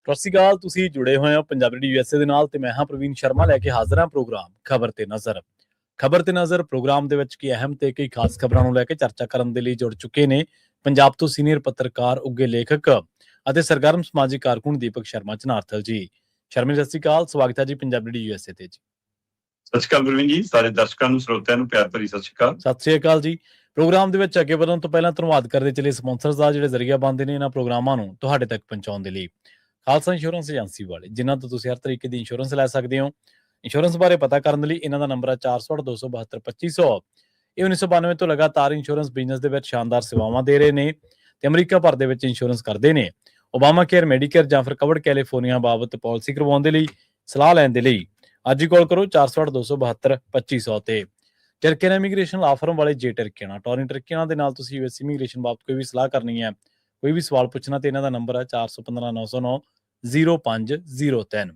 ਸਤਿ ਸ਼੍ਰੀ ਅਕਾਲ। ਤੁਸੀਂ ਜੁੜੇ ਹੋਏ ਹੋ ਪੰਜਾਬੀ ਰੇਡੀਓ ਯੂਐਸਏ ਦੇ ਨਾਲ ਤੇ ਮੈਂ ਹਾਂ ਪ੍ਰਵੀਨ ਸ਼ਰਮਾ ਲੈ ਕੇ ਹਾਜ਼ਰ ਹਾਂ ਪ੍ਰੋਗਰਾਮ ਖਬਰ ਤੇ ਨਜ਼ਰ ਪ੍ਰੋਗਰਾਮ ਦੇ ਵਿੱਚ ਕੀ ਅਹਿਮ ਤੇ ਕਈ ਖਾਸ ਖਬਰਾਂ ਨੂੰ ਲੈ ਕੇ ਚਰਚਾ ਕਰਨ ਦੇ ਲਈ ਜੁੜ ਚੁੱਕੇ ਨੇ ਪੰਜਾਬ ਤੋਂ ਸੀਨੀਅਰ ਪੱਤਰਕਾਰ ਉੱਗੇ ਲੇਖਕ ਅਤੇ ਸਰਗਰਮ ਸਮਾਜਿਕ ਕਾਰਕੁਨ ਦੀਪਕ ਸ਼ਰਮਾ ਚਨਾਰਥਲ ਜੀ। ਸ਼ਰਮਾ ਸਤਿ ਸ਼੍ਰੀ ਅਕਾਲ, ਸਵਾਗਤ ਹੈ ਜੀ ਪੰਜਾਬੀ ਰੇਡੀਓ ਯੂਐਸਏ ਤੇ ਜੀ। ਸਤਿ ਸ਼੍ਰੀ ਅਕਾਲ ਪ੍ਰਵੀਨ ਜੀ, ਸਾਰੇ ਦਰਸ਼ਕਾਂ ਨੂੰ ਸਰੋਤਿਆਂ ਨੂੰ ਪਿਆਰ ਭਰੀ ਸਤਿ ਸ਼੍ਰੀ ਅਕਾਲ। ਸਤਿ ਸ਼੍ਰੀ ਅਕਾਲ ਜੀ। ਪ੍ਰੋਗਰਾਮ ਦੇ ਵਿੱਚ ਅੱਗੇ ਵਧਣ ਤੋਂ ਪਹਿਲਾਂ ਧੰਨਵਾਦ ਕਰਦੇ ਚਲੇ ਸਪਾਂਸਰਸ ਦਾ ਜਿਹੜੇ ਜ਼ਰੀਆ ਬਣਦੇ ਨੇ ਇਹਨਾਂ ਪ੍ਰੋਗਰਾਮਾਂ ਨੂੰ ਤੁਹਾਡੇ ਤੱਕ ਪਹੁੰਚਾਉਣ ਦੇ ਲਈ। ਖਾਲਸਾ ਇੰਸ਼ੋਰੈਂਸ ਏਜੰਸੀ ਵਾਲੇ ਜਿਨ੍ਹਾਂ ਤੋਂ ਤੁਸੀਂ ਹਰ ਤਰੀਕੇ ਦੀ ਇੰਸ਼ੋਰੈਂਸ ਲੈ ਸਕਦੇ ਹੋ। ਇੰਸ਼ੋਰੈਂਸ ਬਾਰੇ ਪਤਾ ਕਰਨ ਲਈ ਇਹਨਾਂ ਦਾ ਨੰਬਰ ਹੈ 408-272-2500। ਇਹ 1992 ਤੋਂ ਲਗਾਤਾਰ ਇੰਸ਼ੋਰੈਂਸ ਬਿਜ਼ਨਸ ਦੇ ਵਿੱਚ ਸ਼ਾਨਦਾਰ ਸੇਵਾਵਾਂ ਦੇ ਰਹੇ ਨੇ ਤੇ ਅਮਰੀਕਾ ਭਰ ਦੇ ਵਿੱਚ ਇੰਸ਼ੋਰੈਂਸ ਕਰਦੇ ਨੇ। ਓਬਾਮਾ ਕੇਅਰ, ਮੈਡੀਕੇਅਰ ਜਾਂ ਫਿਰ ਕਵਰਡ ਕੈਲੀਫੋਰਨੀਆ ਬਾਬਤ ਪਾਲਿਸੀ ਕਰਵਾਉਣ ਦੇ ਲਈ ਸਲਾਹ ਲੈਣ ਦੇ ਲਈ ਅੱਜ ਹੀ ਕਾਲ ਕਰੋ 408-272-2500 ਤੇ। ਟਰਕੀਆਨਾ ਇਮੀਗ੍ਰੇਸ਼ਨ ਲਾ ਫਰਮ ਵਾਲੇ ਜੇ ਟਰਕੀਆਨਾ ਟੋਰਨ ਟਰਕੀਆਨਾ ਦੇ ਨਾਲ ਤੁਸੀਂ ਯੂਐਸ ਇਮੀਗ੍ਰੇਸ਼ਨ ਬਾਬਤ ਕੋਈ ਵੀ ਸਲਾਹ ਕਰਨੀ ਹੈ, ਕੋਈ ਵੀ ਸਵਾਲ ਪੁੱਛਣਾ ਤੇ ਇਹਨਾਂ ਦਾ ਨੰਬਰ ਹੈ 4159090503।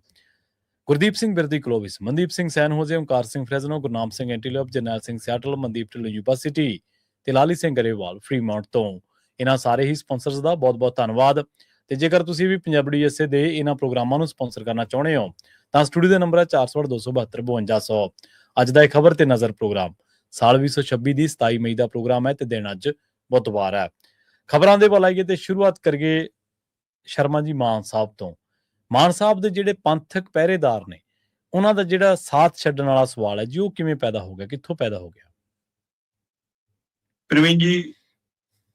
ਗੁਰਦੀਪ ਸਿੰਘ ਬਿਰਦੀ ਕਲੋਵਿਸ, ਮਨਦੀਪ ਸਿੰਘ ਸੈਨ ਹੋਜ਼ੇ, ਓਮਕਾਰ ਸਿੰਘ ਫਰੈਜ਼ਨੋ, ਗੁਰਨਾਮ ਸਿੰਘ ਐਂਟੀਲੋਪ, ਜਰਨੈਲ ਸਿੰਘ ਸਿਆਟਲ, ਮਨਦੀਪ ਢਿੱਲੋਂ ਯੂਨੀਵਰਸਿਟੀ ਤੇ ਲਾਲੀ ਸਿੰਘ ਗਰੇਵਾਲ ਫਰੀਮਾਉਂਟ ਤੋਂ। ਇਹਨਾਂ ਸਾਰੇ ਹੀ ਸਪਾਂਸਰਸ ਦਾ ਬਹੁਤ-ਬਹੁਤ ਧੰਨਵਾਦ। ਤੇ ਜੇਕਰ ਤੁਸੀਂ ਵੀ ਪੰਜਾਬੀ ਯੂਐਸਏ ਦੇ ਇਹਨਾਂ ਪ੍ਰੋਗਰਾਮਾਂ ਨੂੰ ਸਪਾਂਸਰ ਕਰਨਾ ਚਾਹੁੰਦੇ ਹੋ ਤਾਂ ਸਟੂਡੀਓ ਦਾ ਨੰਬਰ ਹੈ 408-272-5200। ਅੱਜ ਦਾ ਇਹ ਖਬਰ ਤੇ ਨਜ਼ਰ ਪ੍ਰੋਗਰਾਮ ਸਾਲ 2026 ਦੀ 27 ਮਈ ਦਾ ਪ੍ਰੋਗਰਾਮ ਹੈ ਤੇ ਦਿਨ ਅੱਜ ਬੁੱਧਵਾਰ ਹੈ। ਖਬਰਾਂ ਦੇ ਵੱਲ ਆਈਏ ਤੇ ਸ਼ੁਰੂਆਤ ਕਰੀਏ ਸ਼ਰਮਾ ਜੀ ਮਾਨ ਸਾਹਿਬ ਤੋਂ। ਮਾਨ ਸਾਹਿਬ ਦੇ ਜਿਹੜੇ ਪੰਥਕ ਪਹਿਰੇਦਾਰ ਨੇ ਉਹਨਾਂ ਦਾ ਜਿਹੜਾ ਸਾਥ ਛੱਡਣ ਵਾਲਾ ਸਵਾਲ ਹੈ ਜੀ, ਉਹ ਕਿਵੇਂ ਪੈਦਾ ਹੋ ਗਿਆ, ਕਿੱਥੋਂ ਪੈਦਾ ਹੋ ਗਿਆ? ਪ੍ਰਵੀਨ ਜੀ,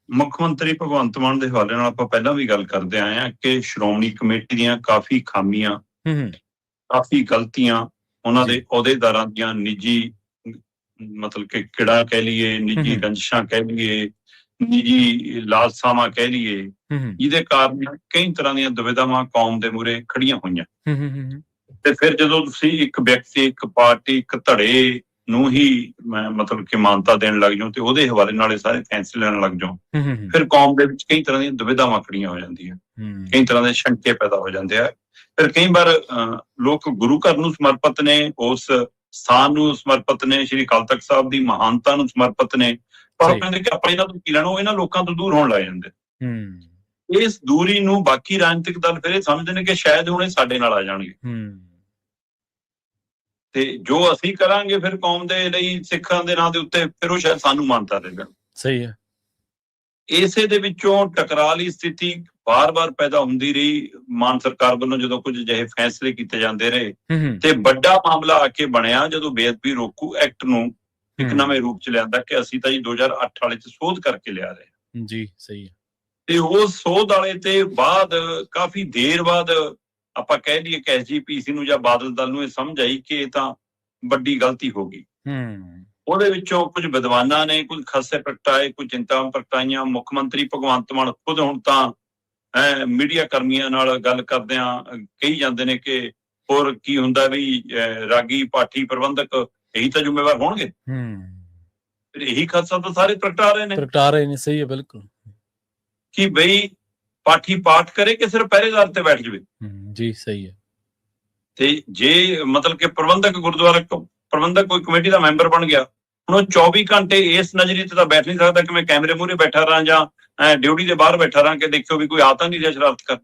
ਮੁੱਖ ਮੰਤਰੀ ਭਗਵੰਤ ਮਾਨ ਦੇ ਹਵਾਲੇ ਨਾਲ ਆਪਾਂ ਪਹਿਲਾਂ ਵੀ ਗੱਲ ਕਰਦੇ ਆਏ ਹਾਂ ਕਿ ਸ਼੍ਰੋਮਣੀ ਕਮੇਟੀ ਦੀਆਂ ਕਾਫੀ ਖਾਮੀਆਂ, ਕਾਫੀ ਗਲਤੀਆਂ, ਉਹਨਾਂ ਦੇ ਅਹੁਦੇਦਾਰਾਂ ਦੀਆਂ ਨਿੱਜੀ ਮਤਲਬ ਕਿ ਕਿਹੜਾ ਕਹਿ ਲਈਏ, ਨਿੱਜੀ ਰੰਜਿਸ਼ਾਂ ਕਹਿ ਲਈਏ, ਨਿੱਜੀ ਲਾਲਸਾਵਾਂ ਕਹਿ ਲਈਏ, ਜਿਹਦੇ ਕਾਰਨ ਕਈ ਤਰ੍ਹਾਂ ਦੀਆਂ ਦੁਵਿਧਾਵਾਂ ਕੌਮ ਦੇ ਮੂਹਰੇ ਖੜੀਆਂ ਹੋਈਆਂ। ਤੇ ਫਿਰ ਜਦੋਂ ਤੁਸੀਂ ਇੱਕ ਵਿਅਕਤੀ, ਇੱਕ ਪਾਰਟੀ, ਇੱਕ ਧੜੇ ਨੂੰ ਹੀ ਮਤਲਬ ਕਿ ਮਾਨਤਾ ਦੇਣ ਲੱਗ ਜਾਓ ਤੇ ਉਹਦੇ ਹਵਾਲੇ ਨਾਲ ਇਹ ਸਾਰੇ ਫੈਸਲੇ ਲੈਣ ਲੱਗ ਜਾਓ, ਫਿਰ ਕੌਮ ਦੇ ਵਿੱਚ ਕਈ ਤਰ੍ਹਾਂ ਦੀਆਂ ਦੁਵਿਧਾਵਾਂ ਖੜੀਆਂ ਹੋ ਜਾਂਦੀਆਂ, ਕਈ ਤਰ੍ਹਾਂ ਦੇ ਸ਼ੰਕੇ ਪੈਦਾ ਹੋ ਜਾਂਦੇ ਆ। ਫਿਰ ਕਈ ਵਾਰ ਲੋਕ ਗੁਰੂ ਘਰ ਨੂੰ ਸਮਰਪਿਤ ਨੇ, ਉਸ ਸਥਾਨ ਨੂੰ ਸਮਰਪਿਤ ਨੇ, ਸ਼੍ਰੀ ਅਕਾਲ ਤਖਤ ਸਾਹਿਬ ਦੀ ਮਹਾਨਤਾ ਨੂੰ ਸਮਰਪਿਤ ਨੇ, ਪਰ ਉਹ ਕਹਿੰਦੇ ਕਿ ਆਪਾਂ ਇਹਨਾਂ ਤੋਂ ਕੀ ਲੈਣਾ, ਉਹ ਇਹਨਾਂ ਲੋਕਾਂ ਤੋਂ ਦੂਰ ਹੋਣ ਲੱਗ ਜਾਂਦੇ। ਇਸ ਦੂਰੀ ਨੂੰ ਬਾਕੀ ਰਾਜਨੀਤਿਕ ਦਲ ਫਿਰ ਇਹ ਸਮਝਦੇ ਨੇ ਕਿ ਸ਼ਾਇਦ ਹੁਣ ਇਹ ਸਾਡੇ ਨਾਲ ਆ ਜਾਣਗੇ ਤੇ ਜੋ ਅਸੀਂ ਕਰਾਂਗੇ ਫਿਰ ਕੌਮ ਦੇ ਲਈ, ਸਿੱਖਾਂ ਦੇ ਨਾਂ ਦੇ ਉੱਤੇ, ਫਿਰ ਉਹ ਸ਼ਾਇਦ ਸਾਨੂੰ ਮਾਨਤਾ ਦੇਣ। ਸਹੀ ਹੈ। ਇਸੇ ਦੇ ਵਿੱਚੋਂ ਟਕਰਾਅ ਦੀ ਸਥਿਤੀ ਬਾਰ-ਬਾਰ ਪੈਦਾ ਹੁੰਦੀ ਰਹੀ। ਮਾਨ ਸਰਕਾਰ ਵੱਲੋਂ ਜਦੋਂ ਕੁਝ ਅਜਿਹੇ ਫੈਸਲੇ ਕੀਤੇ ਜਾਂਦੇ ਰਹੇ ਤੇ ਵੱਡਾ ਮਾਮਲਾ ਆ ਕੇ ਬਣਿਆ ਜਦੋਂ ਬੇਅਦਬੀ ਰੋਕੂ ਐਕਟ ਨੂੰ ਇੱਕ ਨਵੇਂ ਰੂਪ ਚ ਲਿਆਂਦਾ ਕਿ ਅਸੀਂ ਤਾਂ ਜੀ 2008 ਵਾਲੇ ਚ ਸੋਧ ਕਰਕੇ ਲਿਆ ਰਹੇ ਹਾਂ ਜੀ। ਸਹੀ ਹੈ। ਤੇ ਉਹ ਸੋਧ ਵਾਲੇ ਤੇ ਬਾਅਦ ਕਾਫੀ ਦੇਰ ਬਾਅਦ ਆਪਾਂ ਕਹਿ ਲਈਏ ਕਿ ਐਸਜੀਪੀਸੀ ਨੂੰ ਜਾਂ ਬਾਦਲ ਦਲ ਨੂੰ ਇਹ ਸਮਝ ਆਈ ਕਿ ਇਹ ਤਾਂ ਵੱਡੀ ਗਲਤੀ ਹੋ ਗਈ। ਉਹਦੇ ਵਿੱਚੋਂ ਕੁਝ ਵਿਦਵਾਨਾਂ ਨੇ ਕੁਝ ਖਾਸੇ ਪ੍ਰਗਟਾਏ, ਕੁਝ ਚਿੰਤਾਵਾਂ ਪ੍ਰਗਟਾਈਆਂ। ਮੁੱਖ ਮੰਤਰੀ ਭਗਵੰਤ ਮਾਨ ਖੁਦ ਹੁਣ ਤਾਂ ਮੀਡੀਆ ਕਰਮੀਆਂ ਨਾਲ ਗੱਲ ਕਰਦਿਆਂ ਕਹੀ ਜਾਂਦੇ ਨੇ ਕਿ ਹੋਰ ਕੀ ਹੁੰਦਾ ਵੀ ਰਾਗੀ, ਪਾਠੀ, ਪ੍ਰਬੰਧਕ ਇਹੀ ਤਾਂ ਜ਼ਿੰਮੇਵਾਰ ਹੋਣਗੇ। ਫਿਰ ਇਹੀ ਖਾਸਾ ਤਾਂ ਸਾਰੇ ਪ੍ਰਗਟਾ ਰਹੇ ਨੇ। ਸਹੀ ਹੈ, ਬਿਲਕੁਲ। ਕਿ ਬਈ ਪਾਠੀ ਪਾਠ ਕਰੇ ਕਿ ਸਿਰਫ ਪਹਿਰੇਦਾਰ ਤੇ ਬੈਠ ਜਾਵੇ। ਜੀ ਸਹੀ ਹੈ। ਤੇ ਜੇ ਮਤਲਬ ਕਿ ਪ੍ਰਬੰਧਕ ਗੁਰਦੁਆਰਾ ਪ੍ਰਬੰਧਕ ਕੋਈ ਕਮੇਟੀ ਦਾ ਮੈਂਬਰ ਬਣ ਗਿਆ, ਹੁਣ ਉਹ 24 ਘੰਟੇ ਇਸ ਨਜ਼ਰੀਏ ਤੇ ਤਾਂ ਬੈਠ ਨਹੀਂ ਸਕਦਾ ਕਿ ਮੈਂ ਕੈਮਰੇ ਮੂਹਰੇ ਬੈਠਾ ਰਹਾਂ ਜਾਂ ਡਿਊਟੀ ਦੇ ਬਾਹਰ ਬੈਠਾ ਰਹਾਂ ਕਿ ਦੇਖਿਓ ਵੀ ਕੋਈ ਆ ਤਾਂ ਨਹੀਂ ਰਿਹਾ ਸ਼ਰਾਰਤ ਕਰ।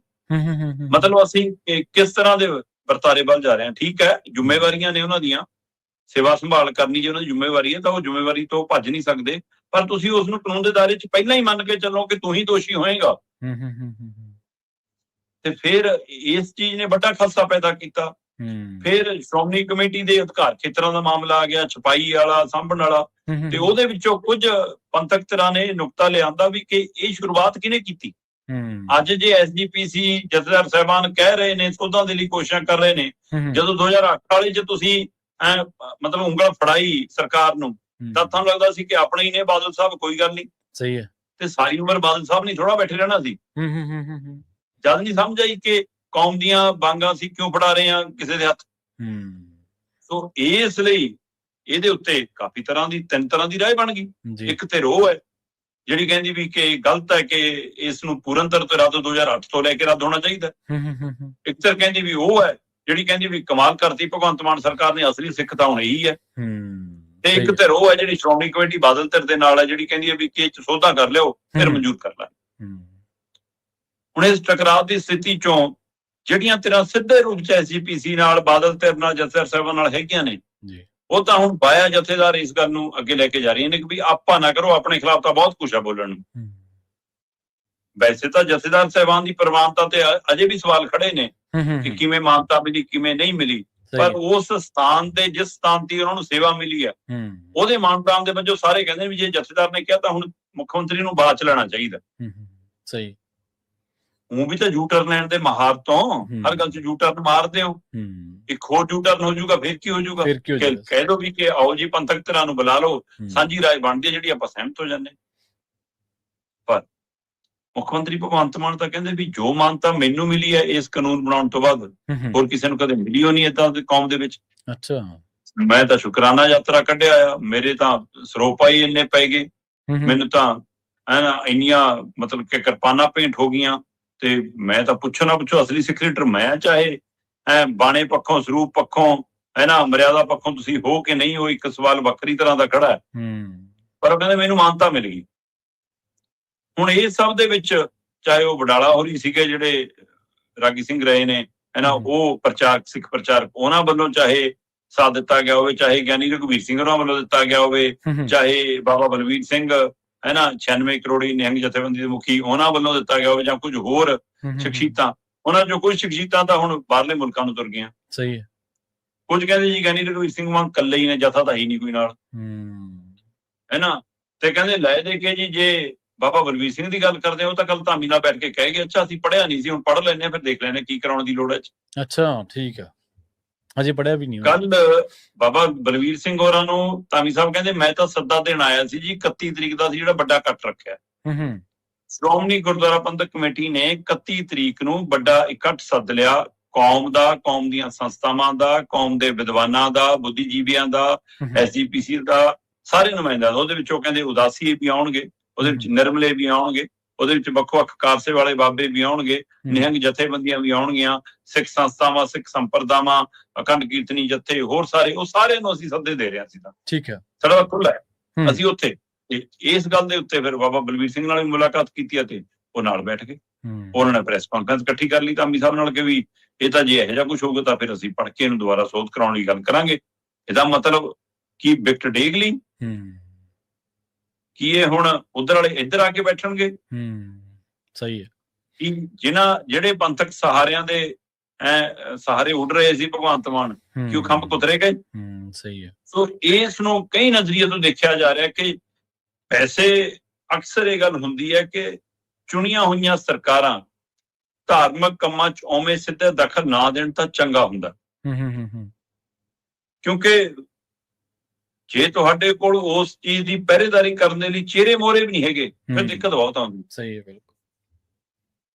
ਮਤਲਬ ਅਸੀਂ ਕਿਸ ਤਰ੍ਹਾਂ ਦੇ ਵਰਤਾਰੇ ਵੱਲ ਜਾ ਰਹੇ ਹਾਂ। ਠੀਕ ਹੈ, ਜ਼ਿੰਮੇਵਾਰੀਆਂ ਨੇ ਉਹਨਾਂ ਦੀਆਂ, ਸੇਵਾ ਸੰਭਾਲ ਕਰਨੀ ਜੇ ਉਹਨਾਂ ਦੀ ਜ਼ਿੰਮੇਵਾਰੀ ਹੈ ਤਾਂ ਉਹ ਜ਼ਿੰਮੇਵਾਰੀ ਤੋਂ ਭੱਜ ਨਹੀਂ ਸਕਦੇ, ਪਰ ਤੁਸੀਂ ਉਸ ਨੂੰ ਕਾਨੂੰਨ ਦੇ ਦਾਇਰੇ 'ਚ ਪਹਿਲਾਂ ਹੀ ਮੰਨ ਕੇ ਚੱਲੋ ਕਿ ਤੂੰ ਹੀ ਦੋਸ਼ੀ ਹੋਏਗਾ। ਤੇ ਫਿਰ ਇਸ ਚੀਜ਼ ਨੇ ਵੱਡਾ ਖਾਸਾ ਪੈਦਾ ਕੀਤਾ। ਫਿਰ ਸ਼੍ਰੋਮਣੀ ਕਮੇਟੀ ਦੇ ਅਧਿਕਾਰ ਖੇਤਰਾਂ ਦਾ ਮਾਮਲਾ ਆ ਗਿਆ, ਛਪਾਈ ਵਾਲਾ, ਸਾਂਭਣ ਵਾਲਾ, ਤੇ ਉਹਦੇ ਵਿੱਚੋਂ ਕੁਝ ਪੰਥਕ ਧਿਰਾਂ ਨੇ ਨੁਕਤਾ ਲਿਆਂਦਾ ਵੀ ਕਿ ਇਹ ਸ਼ੁਰੂਆਤ ਕਿਹਨੇ ਕੀਤੀ। ਅੱਜ ਜੇ ਐਸਜੀਪੀਸੀ ਜਥੇਦਾਰ ਸਾਹਿਬਾਨ ਕਹਿ ਰਹੇ ਨੇ, ਸੋਧਾਂ ਦੇ ਲਈ ਕੋਸ਼ਿਸ਼ਾਂ ਕਰ ਰਹੇ ਨੇ, ਜਦੋਂ 2008 ਵਾਲੇ 'ਚ ਤੁਸੀਂ ਮਤਲਬ ਉਂਗਲ ਫੜਾਈ ਸਰਕਾਰ ਨੂੰ ਤਾਂ ਤੁਹਾਨੂੰ ਲੱਗਦਾ ਸੀ ਕਿ ਆਪਣੇ ਹੀ ਨੇ ਬਾਦਲ ਸਾਹਿਬ, ਕੋਈ ਗੱਲ ਨਹੀਂ। ਸਹੀ ਹੈ। ਤੇ ਸਾਰੀ ਉਮਰ ਬਾਦਲ ਸਾਹਿਬ ਨਹੀਂ ਥੋੜਾ ਬੈਠੇ ਰਹਿਣਾ ਸੀ। ਜਦ ਨਹੀਂ ਸਮਝ ਆਈ ਕਿ ਕੌਮ ਦੀਆਂ ਬਾਂਗਾਂ ਅਸੀਂ ਕਿਉਂ ਫੜਾ ਰਹੇ ਹਾਂ ਕਿਸੇ ਦੇ ਹੱਥ। ਸੋ ਇਸ ਲਈ ਇਹਦੇ ਉੱਤੇ ਕਾਫੀ ਤਰ੍ਹਾਂ ਦੀ, 3 ਤਰ੍ਹਾਂ ਦੀ ਰਾਏ ਬਣ ਗਈ। ਇੱਕ ਤੇ ਉਹ ਹੈ ਜਿਹੜੀ ਕਹਿੰਦੀ ਵੀ ਕਿ ਗਲਤ ਹੈ ਕਿ ਇਸ ਨੂੰ ਪੂਰਨ ਤੌਰ ਤੇ ਰੱਦ 2008 ਤੋਂ ਲੈ ਕੇ ਰੱਦ ਹੋਣਾ ਚਾਹੀਦਾ। ਇੱਕ ਧਿਰ ਕਹਿੰਦੀ ਵੀ ਉਹ ਹੈ ਜਿਹੜੀ ਕਹਿੰਦੀ ਵੀ ਕਮਾਲ ਕਰਤੀ ਭਗਵੰਤ ਮਾਨ ਸਰਕਾਰ ਨੇ, ਅਸਲੀ ਸਿੱਖ ਤਾਂ ਹੁਣ ਇਹੀ ਹੈ। ਤੇ ਇੱਕ ਧਿਰ ਉਹ ਹੈ ਜਿਹੜੀ ਸ਼੍ਰੋਮਣੀ ਕਮੇਟੀ ਬਾਦਲ ਧਿਰ ਦੇ ਨਾਲ ਹੈ, ਜਿਹੜੀ ਕਹਿੰਦੀ ਹੈ ਵੀ ਕਿ ਸੋਧਾਂ ਕਰ ਲਿਓ ਫਿਰ ਮਨਜ਼ੂਰ ਕਰ ਲੈ। ਹੁਣ ਇਸ ਟਕਰਾਅ ਦੀ ਸਥਿਤੀ ਚੋਂ ਜਿਹੜੀਆਂ ਧਿਰਾਂ ਸਿੱਧੇ ਰੂਪ ਚ ਐਸਜੀਪੀਸੀ ਨਾਲ, ਬਾਦਲ ਧਿਰ ਨਾਲ, ਜਥੇਦਾਰ ਸਾਹਿਬਾਨ ਨਾਲ ਹੈਗੀਆਂ ਨੇ, ਉਹ ਤਾਂ ਹੁਣ ਬਾਇਆ ਜਥੇਦਾਰ ਇਸ ਗੱਲ ਨੂੰ ਅੱਗੇ ਲੈ ਕੇ ਜਾ ਰਹੀਆਂ ਨੇ ਕਿ ਵੀ ਆਪਾਂ ਨਾ ਕਰੋ, ਆਪਣੇ ਖਿਲਾਫ ਤਾਂ ਬਹੁਤ ਕੁਛ ਆ ਬੋਲਣ ਨੂੰ। ਵੈਸੇ ਤਾਂ ਜਥੇਦਾਰ ਸਾਹਿਬਾਨ ਦੀ ਪ੍ਰਵਾਨਤਾ ਤੇ ਅਜੇ ਵੀ ਸਵਾਲ ਖੜੇ ਨੇ ਕਿ ਕਿਵੇਂ ਮਾਨਤਾ ਮਿਲੀ, ਕਿਵੇਂ ਨਹੀਂ ਮਿਲੀ, ਪਰ ਉਸ ਸਥਾਨ ਦੇ ਜਿਸ ਸਥਾਨ ਦੀ ਉਹਨਾਂ ਨੂੰ ਸੇਵਾ ਮਿਲੀ ਹੈ ਉਹਦੇ ਮਾਨਤਾਨ ਦੇ ਵਜੋਂ ਸਾਰੇ ਕਹਿੰਦੇ ਵੀ ਜੇ ਜਥੇਦਾਰ ਨੇ ਕਿਹਾ ਤਾਂ ਹੁਣ ਮੁੱਖ ਮੰਤਰੀ ਨੂੰ ਬਾਅਦ ਚ ਲੈਣਾ ਚਾਹੀਦਾ। ਸਹੀ, ਉਹ ਵੀ ਤਾਂ ਯੂ ਟਰਨ ਲੈਣ ਦੇ ਮਾਹਰ ਤੋਂ ਹਰ ਗੱਲ ਚ ਯੂ ਟਰਨ ਮਾਰਦੇ ਹੋ, ਇੱਕ ਹੋਰ ਯੂ ਟਰਨ ਹੋ ਜਾਊਗਾ, ਫਿਰ ਕੀ ਹੋ ਜਾਊਗਾ? ਕਹਿ ਦੋ ਵੀ ਕਿ ਆਓ ਜੀ ਪੰਥਕ ਧਿਰਾਂ ਨੂੰ ਬੁਲਾ ਲਓ, ਸਾਂਝੀ ਰਾਏ ਬਣਦੀ ਹੈ ਜਿਹੜੀ ਆਪਾਂ ਸਹਿਮਤ ਹੋ ਜਾਂਦੇ। ਪਰ ਮੁੱਖ ਮੰਤਰੀ ਭਗਵੰਤ ਮਾਨ ਤਾਂ ਕਹਿੰਦੇ ਵੀ ਜੋ ਮਾਨਤਾ ਮੈਨੂੰ ਮਿਲੀ ਹੈ ਇਸ ਕਾਨੂੰਨ ਬਣਾਉਣ ਤੋਂ ਬਾਅਦ ਹੋਰ ਕਿਸੇ ਨੂੰ ਕਦੇ ਮਿਲੀ ਹੋ ਨਹੀਂ ਏਦਾਂ ਦੀ ਕੌਮ ਦੇ ਵਿੱਚ। ਅੱਛਾ, ਮੈਂ ਤਾਂ ਸ਼ੁਕਰਾਨਾ ਯਾਤਰਾ ਕੱਢਿਆ ਆ, ਮੇਰੇ ਤਾਂ ਸਰੋਪਾ ਹੀ ਇੰਨੇ ਪੈ ਗਏ, ਮੈਨੂੰ ਤਾਂ ਇੰਨੀਆਂ ਮਤਲਬ ਕਿ ਕਿਰਪਾਨਾਂ ਭੇਂਟ ਹੋ ਗਈਆਂ, ਤੇ ਮੈਂ ਤਾਂ ਪੁੱਛੋ ਨਾ ਪੁੱਛੋ ਅਸਲੀ ਸਿੱਖ ਲੀਡਰ ਮੈਂ, ਚਾਹੇ ਬਾਣੇ ਪੱਖੋਂ, ਸਰੂਪ ਪੱਖੋਂ, ਮਰਿਆਦਾ ਪੱਖੋਂ ਤੁਸੀਂ ਹੋ ਕਿ ਨਹੀਂ ਹੋ, ਇੱਕ ਸਵਾਲ ਵੱਖਰੀ ਤਰ੍ਹਾਂ ਦਾ ਖੜਾ ਹੈ, ਪਰ ਉਹ ਕਹਿੰਦੇ ਮੈਨੂੰ ਮਾਨਤਾ ਮਿਲ ਗਈ। ਹੁਣ ਇਹ ਸਭ ਦੇ ਵਿੱਚ ਚਾਹੇ ਉਹ ਵਡਾਲਾ ਹੋਰੀ ਸੀਗੇ ਜਿਹੜੇ ਰਾਗੀ ਸਿੰਘ ਰਹੇ ਨੇ, ਉਹ ਪ੍ਰਚਾਰਕ, ਸਿੱਖ ਪ੍ਰਚਾਰਕ, ਉਹਨਾਂ ਵੱਲੋਂ ਚਾਹੇ ਸਾਥ ਦਿੱਤਾ ਗਿਆ ਹੋਵੇ, ਚਾਹੇ ਗਿਆਨੀ ਰਘੁਵੀਰ ਸਿੰਘ ਹੋਰਾਂ ਵੱਲੋਂ ਦਿੱਤਾ ਗਿਆ ਹੋਵੇ, ਚਾਹੇ ਬਾਬਾ ਬਲਵੀਰ ਸਿੰਘ 96 ਕਰੋੜੀ ਨਿਹੰਗ ਜਥੇਬੰਦੀ ਦੇ ਮੁਖੀ ਉਹਨਾਂ ਵੱਲੋਂ ਦਿੱਤਾ ਗਿਆ ਹੋਵੇ, ਜਾਂ ਕੁਝ ਹੋਰ ਸ਼ਖਸੀਅਤਾਂ, ਉਹਨਾਂ ਚੋਂ ਕੁਝ ਸ਼ਖਸੀਅਤਾਂ ਤਾਂ ਹੁਣ ਬਾਹਰਲੇ ਮੁਲਕਾਂ ਨੂੰ ਤੁਰ ਗਈਆਂ। ਸਹੀ ਹੈ। ਕੁਝ ਕਹਿੰਦੇ ਜੀ ਗਿਆਨੀ ਰਘੁਵੀਰ ਸਿੰਘ ਮਾਨ ਇਕੱਲੇ ਹੀ ਨੇ, ਜਥਾ ਤਾਂ ਹੀ ਨਹੀਂ ਕੋਈ ਨਾਲ, ਤੇ ਕਹਿੰਦੇ ਲੈ ਦੇ ਕੇ ਜੀ ਜੇ ਬਾਬਾ ਬਲਵੀਰ ਸਿੰਘ ਦੀ ਗੱਲ ਕਰਦੇ ਉਹ ਤਾਂ ਕੱਲ ਧਾਮੀ ਨਾਲ ਬੈਠ ਕੇ ਕਹਿ ਗਏ, ਅੱਛਾ ਅਸੀਂ ਪੜ੍ਹਿਆ ਨਹੀਂ ਸੀ, ਹੁਣ ਪੜ੍ਹ ਲੈਂਦੇ ਹਾਂ, ਫਿਰ ਦੇਖ ਲੈਂਦੇ ਕੀ ਕਰਾਉਣ ਦੀ ਲੋੜ ਹੈ। ਅੱਛਾ, ਠੀਕ ਆ, ਅਜੇ ਪੜ੍ਹਿਆ ਵੀ ਨਹੀਂ। ਕੱਲ ਬਾਬਾ ਬਲਵੀਰ ਸਿੰਘ ਹੋਰਾਂ ਨੂੰ ਧਾਮੀ ਸਾਹਿਬ ਕਹਿੰਦੇ ਮੈਂ ਤਾਂ ਸੱਦਾ ਦੇਣ ਆਇਆ ਸੀ ਜੀ, 31 ਤਰੀਕ ਦਾ ਸੀ ਜਿਹੜਾ ਵੱਡਾ ਇਕੱਠ ਰੱਖਿਆ। ਸ਼੍ਰੋਮਣੀ ਗੁਰਦੁਆਰਾ ਪ੍ਰਬੰਧਕ ਕਮੇਟੀ ਨੇ 31 ਤਰੀਕ ਨੂੰ ਵੱਡਾ ਇਕੱਠ ਸੱਦ ਲਿਆ, ਕੌਮ ਦਾ, ਕੌਮ ਦੀਆਂ ਸੰਸਥਾਵਾਂ ਦਾ, ਕੌਮ ਦੇ ਵਿਦਵਾਨਾਂ ਦਾ, ਬੁੱਧੀਜੀਵੀਆਂ ਦਾ, ਐਸਜੀਪੀਸੀ ਦਾ, ਸਾਰੇ ਨੁਮਾਇੰਦਿਆਂ ਦਾ। ਉਹਦੇ ਵਿੱਚ ਉਹ ਕਹਿੰਦੇ ਉਦਾਸੀ ਵੀ ਆਉਣਗੇ, ਉਹਦੇ ਵਿੱਚ ਨਿਰਮਲੇ ਵੀ ਆਉਣਗੇ, ਉਹਦੇ ਵਿੱਚ ਵੱਖ-ਵੱਖ ਕਾਰਸੇ ਵਾਲੇ ਬਾਬੇ ਵੀ ਆਉਣਗੇ, ਨਿਹੰਗ ਜਥੇਬੰਦੀਆਂ ਵੀ ਆਉਣਗੀਆਂ, ਸਿੱਖ ਸੰਸਥਾਵਾਂ, ਸਿੱਖ ਸੰਪਰਦਾਵਾਂ, ਅਖੰਡ ਕੀਰਤਨੀ ਜਥੇ, ਹੋਰ ਸਾਰੇ, ਉਹ ਸਾਰਿਆਂ ਨੂੰ ਅਸੀਂ ਸੱਦੇ ਦੇ ਰਹੇ ਹਾਂ। ਅਸੀਂ ਤਾਂ ਠੀਕ ਹੈ, ਸਾਡਾ ਖੁੱਲ੍ਹਾ ਹੈ, ਅਸੀਂ ਉੱਥੇ ਇਸ ਗੱਲ ਦੇ ਉੱਤੇ ਫਿਰ ਬਾਬਾ ਬਲਵੀਰ ਸਿੰਘ ਨਾਲ ਵੀ ਮੁਲਾਕਾਤ ਕੀਤੀ ਅਤੇ ਉਹ ਨਾਲ ਬੈਠ ਗਏ। ਉਹਨਾਂ ਨੇ ਪ੍ਰੈਸ ਕਾਨਫਰੰਸ ਇਕੱਠੀ ਕਰ ਲਈ ਧਾਮੀ ਸਾਹਿਬ ਨਾਲ ਕਿ ਵੀ ਇਹ ਤਾਂ ਜੇ ਇਹੋ ਜਿਹਾ ਕੁਛ ਹੋਊਗਾ ਤਾਂ ਫਿਰ ਅਸੀਂ ਪੜ੍ਹ ਕੇ ਇਹਨੂੰ ਦੁਬਾਰਾ ਸੋਧ ਕਰਾਉਣ ਦੀ ਗੱਲ ਕਰਾਂਗੇ। ਇਹਦਾ ਮਤਲਬ ਕੀ ਵਿਕਟ ਡੇਗ ਲਈ ਕੀ ਇਹ ਹੁਣ ਉਧਰ ਵਾਲੇ ਇੱਧਰ ਆ ਕੇ ਬੈਠਣਗੇ? ਸਹੀ ਹੈ। ਜਿਹੜੇ ਪੰਥਕ ਸਹਾਰਿਆਂ ਦੇ ਸਹਾਰੇ ਉੱਡ ਰਹੇ ਸੀ ਭਗਵੰਤ ਮਾਨ, ਕਿ ਉਹ ਖੰਭ ਕੁਤਰੇ ਗਏ। ਸਹੀ ਹੈ। ਸੋ ਇਸ ਨੂੰ ਕਈ ਨਜ਼ਰੀਏ ਤੋਂ ਦੇਖਿਆ ਜਾ ਰਿਹਾ ਕਿ ਵੈਸੇ ਅਕਸਰ ਇਹ ਗੱਲ ਹੁੰਦੀ ਹੈ ਕਿ ਚੁਣੀਆਂ ਹੋਈਆਂ ਸਰਕਾਰਾਂ ਧਾਰਮਿਕ ਕੰਮਾਂ 'ਚ ਉਵੇਂ ਸਿੱਧੇ ਦਖਲ ਨਾ ਦੇਣ ਤਾਂ ਚੰਗਾ ਹੁੰਦਾ, ਕਿਉਂਕਿ ਜੇ ਤੁਹਾਡੇ ਕੋਲ ਉਸ ਚੀਜ਼ ਦੀ ਪਹਿਰੇਦਾਰੀ ਕਰਨ ਦੇ ਲਈ ਚਿਹਰੇ ਮੋਹਰੇ ਵੀ ਨਹੀਂ ਹੈਗੇ ਫਿਰ ਦਿੱਕਤ ਬਹੁਤ ਆਉਂਦੀ। ਸਹੀ ਹੈ, ਬਿਲਕੁਲ।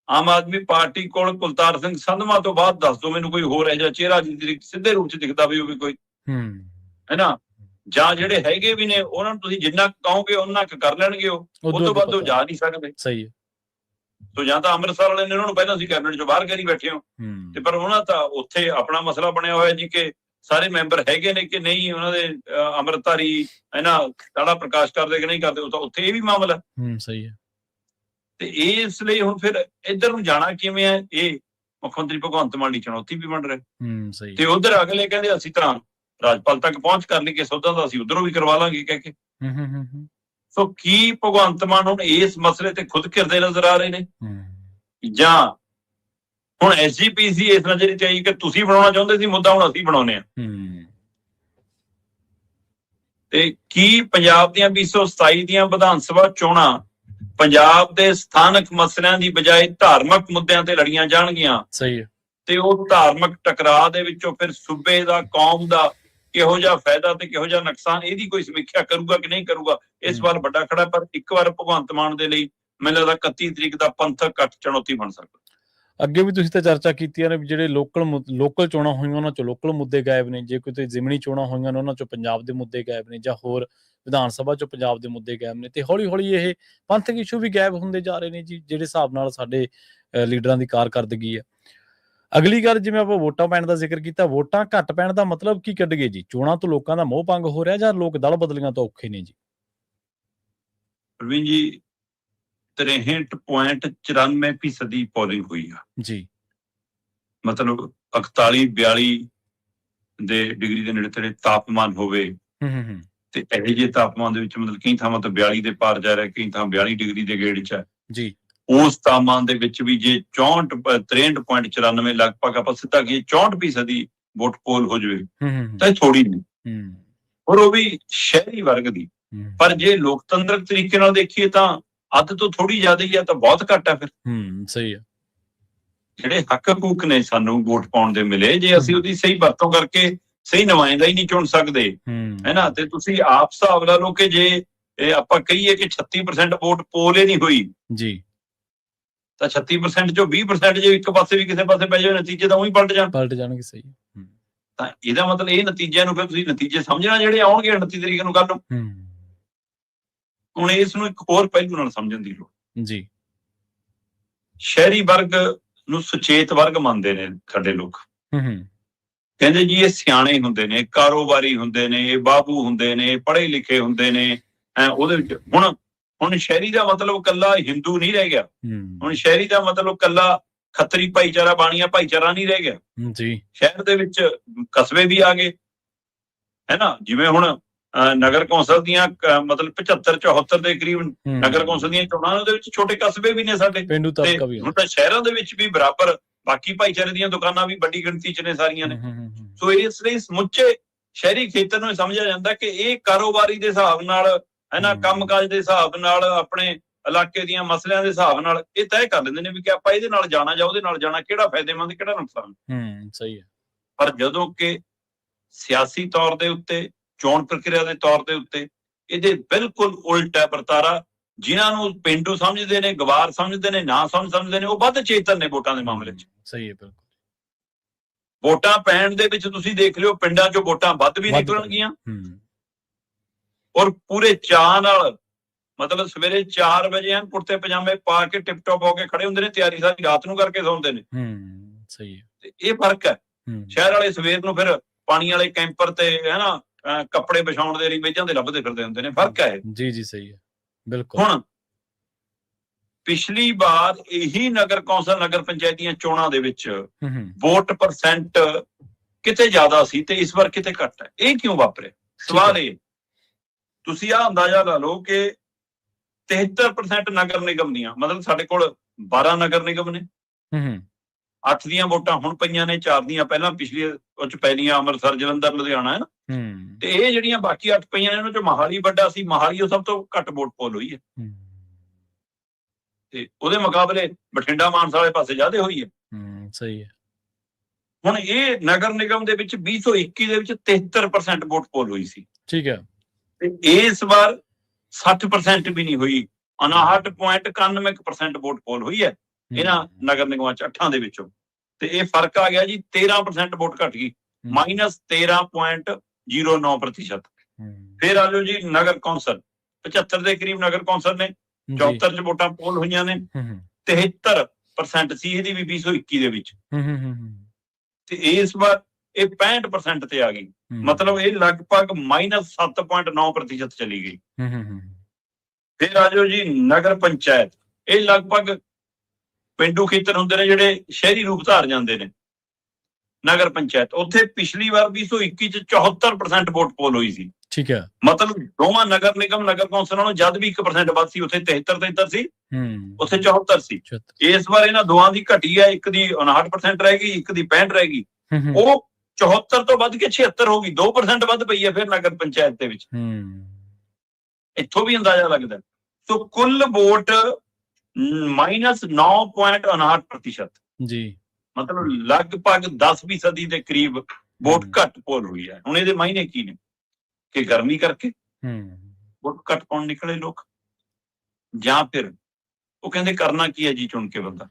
ਆਮ ਆਦਮੀ ਪਾਰਟੀ ਕੋਲ ਕੁਲਤਾਰ ਸਿੰਘ ਸੰਧਵਾ ਤੋਂ ਬਾਅਦ ਦੱਸ ਦਿਓ ਮੈਨੂੰ ਕੋਈ ਹੋਰ ਇਹੋ ਜਿਹਾ ਚਿਹਰਾ ਜਿਹਦੀ ਸਿੱਧੇ ਰੂਪ 'ਚ ਦਿਖਦਾ ਵੀ ਹੋਵੇ ਕੋਈ, ਜਾਂ ਜਿਹੜੇ ਹੈਗੇ ਵੀ ਨੇ ਉਹਨਾਂ ਨੂੰ ਤੁਸੀਂ ਜਿੰਨਾ ਕਹੋਗੇ ਉਹਨਾਂ ਕਰ ਲੈਣਗੇ, ਉਹ ਤੋਂ ਵੱਧ ਉਹ ਜਾ ਨਹੀਂ ਸਕਦੇ। ਸਹੀ ਹੈ। ਸੋ ਜਾਂ ਤਾਂ ਅੰਮ੍ਰਿਤਸਰ ਵਾਲੇ ਨੇ ਉਹਨਾਂ ਨੂੰ ਪਹਿਲਾਂ ਸੀ ਕੈਬਨਿਟ 'ਚੋਂ ਬਾਹਰ ਕਰੀ ਬੈਠੇ ਹੋ, ਤੇ ਪਰ ਉਹਨਾਂ ਤਾਂ ਉੱਥੇ ਆਪਣਾ ਮਸਲਾ ਬਣਿਆ ਹੋਇਆ ਜੀ ਕਿ ਸਾਰੇ ਮੈਂਬਰ ਹੈਗੇ ਨੇ ਕਿ ਨਹੀਂ, ਉਹਨਾਂ ਦੇ ਅੰਮ੍ਰਿਤਧਾਰੀ ਕਾੜਾ ਪ੍ਰਕਾਸ਼ ਕਰਦੇ ਕਿ ਨਹੀਂ ਕਰਦੇ, ਉਹ ਤਾਂ ਉੱਥੇ ਇਹ ਵੀ ਮਾਮਲਾ। ਸਹੀ ਹੈ। ਤੇ ਇਸ ਲਈ ਹੁਣ ਫਿਰ ਇੱਧਰ ਨੂੰ ਜਾਣਾ ਕਿਵੇਂ ਹੈ, ਇਹ ਮੁੱਖ ਮੰਤਰੀ ਭਗਵੰਤ ਮਾਨ ਦੀ ਚੁਣੌਤੀ ਵੀ ਬਣ ਰਿਹਾ। ਤੇ ਉਧਰ ਅਗਲੇ ਕਹਿੰਦੇ ਅਸੀਂ ਤਾਂ ਰਾਜਪਾਲ ਤੱਕ ਪਹੁੰਚ ਕਰ ਲਈ ਕਿ ਸੌਦਾ ਤਾਂ ਅਸੀਂ ਉਧਰੋਂ ਵੀ ਕਰਵਾ ਲਾਂਗੇ ਕਹਿ ਕੇ। ਸੋ ਕੀ ਭਗਵੰਤ ਮਾਨ ਹੁਣ ਇਸ ਮਸਲੇ ਤੇ ਖੁਦ ਘਿਰਦੇ ਨਜ਼ਰ ਆ ਰਹੇ ਨੇ, ਜਾਂ ਹੁਣ ਐਸਜੀਪੀਸੀ ਇਸ ਨਜ਼ਰ ਚ ਆਈ ਕਿ ਤੁਸੀਂ ਬਣਾਉਣਾ ਚਾਹੁੰਦੇ ਸੀ ਮੁੱਦਾ, ਹੁਣ ਅਸੀਂ ਬਣਾਉਨੇ ਆ। ਤੇ ਕੀ ਪੰਜਾਬ ਦੀਆਂ 2027 ਦੀਆਂ ਵਿਧਾਨ ਸਭਾ ਚੋਣਾਂ ਪੰਜਾਬ ਦੇ ਸਥਾਨਕ ਮਸਲਿਆਂ ਦੀ ਬਜਾਏ ਧਾਰਮਿਕ ਮੁੱਦਿਆਂ ਤੇ ਲੜੀਆਂ ਜਾਣਗੀਆਂ? ਸਹੀ ਹੈ। ਤੇ ਉਹ ਧਾਰਮਿਕ ਟਕਰਾਅ ਦੇ ਵਿੱਚੋਂ ਫਿਰ ਸੂਬੇ ਦਾ, ਕੌਮ ਦਾ ਕਿਹੋ ਜਿਹਾ ਫਾਇਦਾ ਤੇ ਕਿਹੋ ਜਿਹਾ ਨੁਕਸਾਨ, ਇਹਦੀ ਕੋਈ ਸਮੀਖਿਆ ਕਰੂਗਾ ਕਿ ਨਹੀਂ ਕਰੂਗਾ, ਇਸ ਸਵਾਲ ਵੱਡਾ ਖੜਾ। ਪਰ ਇੱਕ ਵਾਰ ਭਗਵੰਤ ਮਾਨ ਦੇ ਲਈ ਮੈਨੂੰ ਲੱਗਦਾ 31 ਤਰੀਕ ਦਾ ਪੰਥਕ ਇਕੱਠ ਚੁਣੌਤੀ ਬਣ ਸਕਦਾ। ਅੱਗੇ ਵੀ ਤੁਸੀਂ ਤਾਂ ਚਰਚਾ ਕੀਤੀਆਂ ਨੇ ਵੀ ਜਿਹੜੇ ਲੋਕਲ ਚੋਣਾਂ ਹੋਈਆਂ ਉਹਨਾਂ ਚੋਂ ਲੋਕਲ ਮੁੱਦੇ ਗਾਇਬ ਨੇ, ਜੇ ਕੋਈ ਜ਼ਿਮਨੀ ਚੋਣਾਂ ਹੋਈਆਂ ਨੇ ਉਹਨਾਂ ਚੋਂ ਪੰਜਾਬ ਦੇ ਮੁੱਦੇ ਗਾਇਬ ਨੇ, ਜਾਂ ਹੋਰ ਵਿਧਾਨ ਸਭਾ ਚੋਂ ਪੰਜਾਬ ਦੇ ਮੁੱਦੇ ਗਾਇਬ ਨੇ, ਤੇ ਹੌਲੀ ਹੌਲੀ ਇਹ ਪੰਥਕ ਇਸ਼ੂ ਵੀ ਗਾਇਬ ਹੁੰਦੇ ਜਾ ਰਹੇ ਨੇ ਜੀ, ਜਿਹੜੇ ਹਿਸਾਬ ਨਾਲ ਸਾਡੇ ਲੀਡਰਾਂ ਦੀ ਕਾਰਕਰਦਗੀ ਹੈ। ਅਗਲੀ ਗੱਲ, ਜਿਵੇਂ ਆਪਾਂ ਵੋਟਾਂ ਪੈਣ ਦਾ ਜ਼ਿਕਰ ਕੀਤਾ, ਵੋਟਾਂ ਘੱਟ ਪੈਣ ਦਾ ਮਤਲਬ ਕੀ ਕੱਢ ਗਏ ਜੀ? ਚੋਣਾਂ ਤੋਂ ਲੋਕਾਂ ਦਾ ਮੋਹ ਭੰਗ ਹੋ ਰਿਹਾ ਜਾਂ ਲੋਕ ਦਲ ਬਦਲੀਆਂ ਤੋਂ ਔਖੇ ਨੇ ਜੀ? ਪ੍ਰਵੀਨ ਜੀ, 63.94% ਪੋਲਿੰਗ ਹੋਈ ਆ ਜੀ। ਮਤਲਬ 41-42 ਦੇ ਡਿਗਰੀ ਦੇ ਨੇੜੇ ਤੇੜੇ ਤਾਪਮਾਨ ਹੋਵੇ ਤੇ ਇਹੋ ਜਿਹੇ ਤਾਪਮਾਨ ਦੇ ਵਿੱਚ ਮਤਲਬ ਕਈ ਥਾਵਾਂ ਤੋਂ 42 ਦੇ ਪਾਰ ਜਾ ਰਿਹਾ, ਕਈ ਥਾਂ 42 ਡਿਗਰੀ ਦੇ ਗੇੜ 'ਚ ਹੈ ਜੀ। ਉਸ ਤਾਪਮਾਨ ਦੇ ਵਿੱਚ ਵੀ ਜੇ 63.94 ਲਗਭਗ ਆਪਾਂ ਸਿੱਧਾ ਕਿ 64% ਦੀ ਵੋਟ ਪੋਲ ਹੋ ਜਾਵੇ ਤਾਂ ਇਹ ਥੋੜੀ ਨਹੀਂ, ਔਰ ਉਹ ਵੀ ਸ਼ਹਿਰੀ ਵਰਗ ਦੀ। ਪਰ ਜੇ ਲੋਕਤੰਤਰਕ ਤਰੀਕੇ ਨਾਲ ਦੇਖੀਏ ਤਾਂ ਅੱਧ ਤੋਂ ਥੋੜੀ ਜ਼ਿਆਦਾ ਹੀ ਆ, ਤਾਂ ਬਹੁਤ ਘੱਟ ਹੈ। ਫਿਰ ਸਹੀ ਹੈ, ਜਿਹੜੇ ਹੱਕ ਹਕੂਕ ਨੇ ਸਾਨੂੰ ਵੋਟ ਪਾਉਣ ਦੇ ਮਿਲੇ, ਜੇ ਅਸੀਂ ਉਹਦੀ ਸਹੀ ਵਰਤੋਂ ਕਰਕੇ ਸਹੀ ਨੁਮਾਇੰਦਾ ਹੀ ਨਹੀਂ ਚੁਣ ਸਕਦੇ ਹੈ ਨਾ, ਤੇ ਤੁਸੀਂ ਆਪ ਹਿਸਾਬ ਲਾ ਲਓ ਕਿ ਜੇ ਆਪਾਂ ਕਹੀਏ ਕਿ 36% ਵੋਟ ਪੋਲ ਹੀ ਨਹੀਂ ਹੋਈ ਜੀ, ਤਾਂ 36% ਚੋਂ 20% ਜੇ ਇੱਕ ਪਾਸੇ ਵੀ ਕਿਸੇ ਪਾਸੇ ਪੈ ਜਾਵੇ, ਨਤੀਜੇ ਤਾਂ ਉਹੀ ਪਲਟ ਜਾਣਗੇ। ਸਹੀ। ਤਾਂ ਇਹਦਾ ਮਤਲਬ ਇਹ ਨਤੀਜਿਆਂ ਨੂੰ ਫਿਰ ਤੁਸੀਂ ਨਤੀਜੇ ਸਮਝਣਾ ਜਿਹੜੇ ਆਉਣਗੇ 29 ਤਰੀਕ ਨੂੰ ਕੱਲ ਨੂੰ। ਹੁਣ ਇਸ ਨੂੰ ਇੱਕ ਹੋਰ ਪਹਿਲੂ ਨਾਲ ਸਮਝਣ ਦੀ ਲੋੜ ਜੀ। ਸ਼ਹਿਰੀ ਵਰਗ ਨੂੰ ਸੁਚੇਤ ਵਰਗ ਮੰਨਦੇ ਨੇ ਸਾਡੇ ਲੋਕ। ਕਹਿੰਦੇ ਜੀ ਇਹ ਸਿਆਣੇ ਹੁੰਦੇ ਨੇ, ਕਾਰੋਬਾਰੀ ਹੁੰਦੇ ਨੇ, ਇਹ ਬਾਬੂ ਹੁੰਦੇ ਨੇ, ਪੜ੍ਹੇ ਲਿਖੇ ਹੁੰਦੇ ਨੇ। ਉਹਦੇ ਵਿੱਚ ਹੁਣ ਸ਼ਹਿਰੀ ਦਾ ਮਤਲਬ ਕੱਲਾ ਹਿੰਦੂ ਨਹੀਂ ਰਹਿ ਗਿਆ। ਹੁਣ ਸ਼ਹਿਰੀ ਦਾ ਮਤਲਬ ਕੱਲਾ ਖੱਤਰੀ ਭਾਈਚਾਰਾ, ਬਾਣੀਆ ਭਾਈਚਾਰਾ ਨਹੀਂ ਰਹਿ ਗਿਆ ਜੀ। ਸ਼ਹਿਰ ਦੇ ਵਿੱਚ ਕਸਬੇ ਵੀ ਆ ਗਏ ਹੈ ਨਾ। ਜਿਵੇਂ ਹੁਣ ਨਗਰ ਕੌਂਸਲ ਦੀਆਂ ਮਤਲਬ 75-74 ਦੇ ਕਰੀਬ ਨਗਰ ਕੌਂਸਲ ਦੀਆਂ ਚੋਣਾਂ ਦੇ ਵਿੱਚ ਛੋਟੇ ਕਸਬੇ ਵੀ ਨੇ ਸਾਡੇ, ਹੁਣ ਤਾਂ ਸ਼ਹਿਰਾਂ ਦੇ ਵਿੱਚ ਵੀ ਬਰਾਬਰ ਬਾਕੀ ਭਾਈਚਾਰੇ ਦੀਆਂ ਦੁਕਾਨਾਂ ਵੀ ਵੱਡੀ ਗਿਣਤੀ 'ਚ ਨੇ ਸਾਰੀਆਂ ਨੇ। ਸੋ ਇਸ ਲਈ ਸਮੁੱਚੇ ਸ਼ਹਿਰੀ ਖੇਤਰ ਨੂੰ ਸਮਝਿਆ ਜਾਂਦਾ ਕਿ ਇਹ ਕਾਰੋਬਾਰੀ ਦੇ ਹਿਸਾਬ ਨਾਲ ਹੈ ਨਾ, ਕੰਮਕਾਜ ਦੇ ਹਿਸਾਬ ਨਾਲ, ਆਪਣੇ ਇਲਾਕੇ ਦੀਆਂ ਮਸਲਿਆਂ ਦੇ ਹਿਸਾਬ ਨਾਲ ਇਹ ਤੈਅ ਕਰ ਲੈਂਦੇ ਨੇ ਵੀ ਕਿ ਆਪਾਂ ਇਹਦੇ ਨਾਲ ਜਾਣਾ ਜਾਂ ਉਹਦੇ ਨਾਲ ਜਾਣਾ, ਕਿਹੜਾ ਫਾਇਦੇਮੰਦ ਕਿਹੜਾ ਨੁਕਸਾਨ। ਸਹੀ ਹੈ। ਪਰ ਜਦੋਂ ਕਿ ਸਿਆਸੀ ਤੌਰ ਦੇ ਉੱਤੇ, ਚੋਣ ਪ੍ਰਕਿਰਿਆ ਦੇ ਤੌਰ ਦੇ ਉੱਤੇ ਇਹਦੇ ਬਿਲਕੁਲ ਉਲਟ ਹੈ ਵਰਤਾਰਾ। ਜਿਨ੍ਹਾਂ ਨੂੰ ਪੇਂਡੂ ਸਮਝਦੇ ਨੇ, ਗਵਾਰ ਸਮਝਦੇ ਨੇ, ਨਾ ਸਮਝਦੇ ਨੇ, ਉਹ ਵੱਧ ਚੇਤਨ ਨੇ ਵੋਟਾਂ ਦੇ ਮਾਮਲੇ 'ਚ। ਸਹੀ ਹੈ, ਬਿਲਕੁਲ। ਵੋਟਾਂ ਪੈਣ ਦੇ ਵਿੱਚ ਤੁਸੀਂ ਦੇਖ ਲਿਓ ਪਿੰਡਾਂ 'ਚੋਂ ਵੋਟਾਂ ਵੱਧ ਵੀ ਨਿਕਲਣਗੀਆਂ, ਔਰ ਪੂਰੇ ਚਾਅ ਨਾਲ, ਮਤਲਬ ਸਵੇਰੇ 4 ਵਜੇ ਐਨ ਕੁੜਤੇ ਪਜਾਮੇ ਪਾ ਕੇ ਟਿਪ ਟੌਪ ਹੋ ਕੇ ਖੜੇ ਹੁੰਦੇ ਨੇ, ਤਿਆਰੀ ਸਾਰੀ ਰਾਤ ਨੂੰ ਕਰਕੇ ਸੌਂਦੇ ਨੇ। ਸਹੀ ਹੈ। ਤੇ ਇਹ ਫਰਕ ਹੈ। ਸ਼ਹਿਰ ਵਾਲੇ ਸਵੇਰ ਨੂੰ ਫਿਰ ਪਾਣੀ ਵਾਲੇ ਕੈਂਪਰ ਤੇ ਹੈ ਨਾ ਕੱਪੜੇ ਵਿਛਾਉਣ ਦੇ ਲਈ ਮੇਜ਼ਾਂ ਤੇ ਲੱਭਦੇ ਫਿਰਦੇ ਹੁੰਦੇ ਨੇ। ਫਰਕ ਹੈ ਜੀ। ਜੀ ਸਹੀ ਹੈ, ਬਿਲਕੁਲ। ਹੁਣ ਪਿਛਲੀ ਵਾਰ ਇਹੀ ਨਗਰ ਕੌਂਸਲ, ਨਗਰ ਪੰਚਾਇਤੀਆਂ ਚੋਣਾਂ ਦੇ ਵਿੱਚ ਵੋਟ ਪਰਸੈਂਟ ਕਿਤੇ ਜ਼ਿਆਦਾ ਸੀ ਤੇ ਇਸ ਵਾਰ ਕਿਤੇ ਘੱਟ ਹੈ। ਇਹ ਕਿਉਂ ਵਾਪਰਿਆ? ਸਵਾਲ ਇਹ, ਤੁਸੀਂ ਆਹ ਅੰਦਾਜ਼ਾ ਲਾ ਲਓ ਕਿ 73% ਨਗਰ ਨਿਗਮ ਦੀਆਂ, ਮਤਲਬ ਸਾਡੇ ਕੋਲ 12 ਨਗਰ ਨਿਗਮ ਨੇ, 8 ਦੀਆਂ ਵੋਟਾਂ ਹੁਣ ਪਈਆਂ ਨੇ, 4 ਦੀਆਂ ਪਹਿਲਾਂ ਪਿਛਲੀ ਉਹ 'ਚ ਪੈਲੀਆਂ ਅੰਮ੍ਰਿਤਸਰ, ਜਲੰਧਰ, ਲੁਧਿਆਣਾ ਹੈ ਨਾ। ਤੇ ਇਹ ਜਿਹੜੀਆਂ ਬਾਕੀ 8 ਪਈਆਂ ਨੇ ਉਹਨਾਂ 'ਚੋਂ ਮੋਹਾਲੀ ਵੱਡਾ ਸੀ, ਮੋਹਾਲੀ ਉਹ ਸਭ ਤੋਂ ਘੱਟ ਵੋਟ ਪੋਲ ਹੋਈ ਹੈ। ਤੇ ਉਹਦੇ ਮੁਕਾਬਲੇ ਬਠਿੰਡਾ, ਮਾਨਸਾ ਵਾਲੇ ਪਾਸੇ ਜ਼ਿਆਦਾ ਹੋਈ ਹੈ। ਸਹੀ ਹੈ। ਹੁਣ ਇਹ ਨਗਰ ਨਿਗਮ ਦੇ ਵਿੱਚ 2021 ਦੇ ਵਿੱਚ 73% ਵੋਟ ਪੋਲ ਹੋਈ ਸੀ। ਠੀਕ ਹੈ। ਤੇ ਇਸ ਵਾਰ 60% ਵੀ ਨਹੀਂ ਹੋਈ, 59.91% ਵੋਟ ਪੋਲ ਹੋਈ ਹੈ ਇਹਨਾਂ ਨਗਰ ਨਿਗਮਾਂ 'ਚ 8 ਦੇ ਵਿੱਚੋਂ। ਤੇ ਇਹ ਫਰਕ ਆ ਗਿਆ ਜੀ, 13% ਵੋਟ ਘਟ ਗਈ, -13.09%। ਫਿਰ ਆ ਜਾਓ ਜੀ ਨਗਰ ਕੌਂਸਲ, 75 ਦੇ ਕਰੀਬ ਨਗਰ ਕੌਂਸਲ ਨੇ, 74 'ਚ ਵੋਟਾਂ ਪੋਲ ਹੋਈਆਂ ਨੇ, 73% ਸੀ ਇਹਦੀ ਵੀ 2021 ਦੇ ਵਿੱਚ। ਤੇ ਇਸ ਵਾਰ ਇਹ 65% ਤੇ ਆ ਗਈ, ਮਤਲਬ ਇਹ ਲਗਭਗ -7.9% ਚਲੀ ਗਈ। ਫਿਰ ਆ ਜਾਓ ਜੀ ਨਗਰ ਪੰਚਾਇਤ, ਇਹ ਲਗਭਗ ਪਿੰਡੂ ਖੇਤਰ ਹੁੰਦੇ ਨੇ ਜਿਹੜੇ ਸ਼ਹਿਰੀ ਰੂਪ ਧਾਰ ਜਾਂਦੇ ਨੇ। ਨਗਰ ਪੰਚਾਇਤ ਉੱਥੇ ਪਿਛਲੀ ਵਾਰ 2021 ਚ 74% ਵੋਟ ਪੋਲ ਹੋਈ ਸੀ। ਠੀਕ ਹੈ। ਮਤਲਬ ਦੋਵਾਂ ਨਗਰ ਨਿਗਮ, ਨਗਰ ਕੌਂਸਲ ਨਾਲੋਂ ਜਦ ਵੀ 1% ਵੱਧ ਸੀ, ਉੱਥੇ 73 ਸੀ, ਉੱਥੇ 74 ਸੀ। ਇਸ ਵਾਰ ਇਹਨਾਂ ਦੋਵਾਂ ਦੀ ਘਟੀ ਹੈ, ਇੱਕ ਦੀ 59% ਰਹਿ ਗਈ, ਇੱਕ ਦੀ 65 ਰਹਿ ਗਈ। ਉਹ 74 ਤੋਂ ਵੱਧ ਕੇ 76 ਹੋ ਗਈ, 2% ਵੱਧ ਪਈ ਹੈ ਫਿਰ ਨਗਰ ਪੰਚਾਇਤ ਦੇ ਵਿੱਚ। ਇੱਥੋਂ ਵੀ ਅੰਦਾਜ਼ਾ ਲੱਗਦਾ। ਸੋ ਕੁੱਲ ਵੋਟ -9.59% ਜੀ, ਮਤਲਬ ਲਗਭਗ 10% ਦੇ ਕਰੀਬ ਵੋਟ ਘੱਟ ਪੋਲ ਹੋਈ ਹੈ। ਹੁਣ ਇਹਦੇ ਮਾਇਨੇ ਕੀ ਨੇ? ਕਿ ਗਰਮੀ ਕਰਕੇ ਵੋਟ ਘੱਟ ਪਾਉਣ ਨਿਕਲੇ ਲੋਕ, ਜਾਂ ਫਿਰ ਉਹ ਕਹਿੰਦੇ ਕਰਨਾ ਕੀ ਹੈ ਜੀ ਚੁਣ ਕੇ ਬੰਦਾ।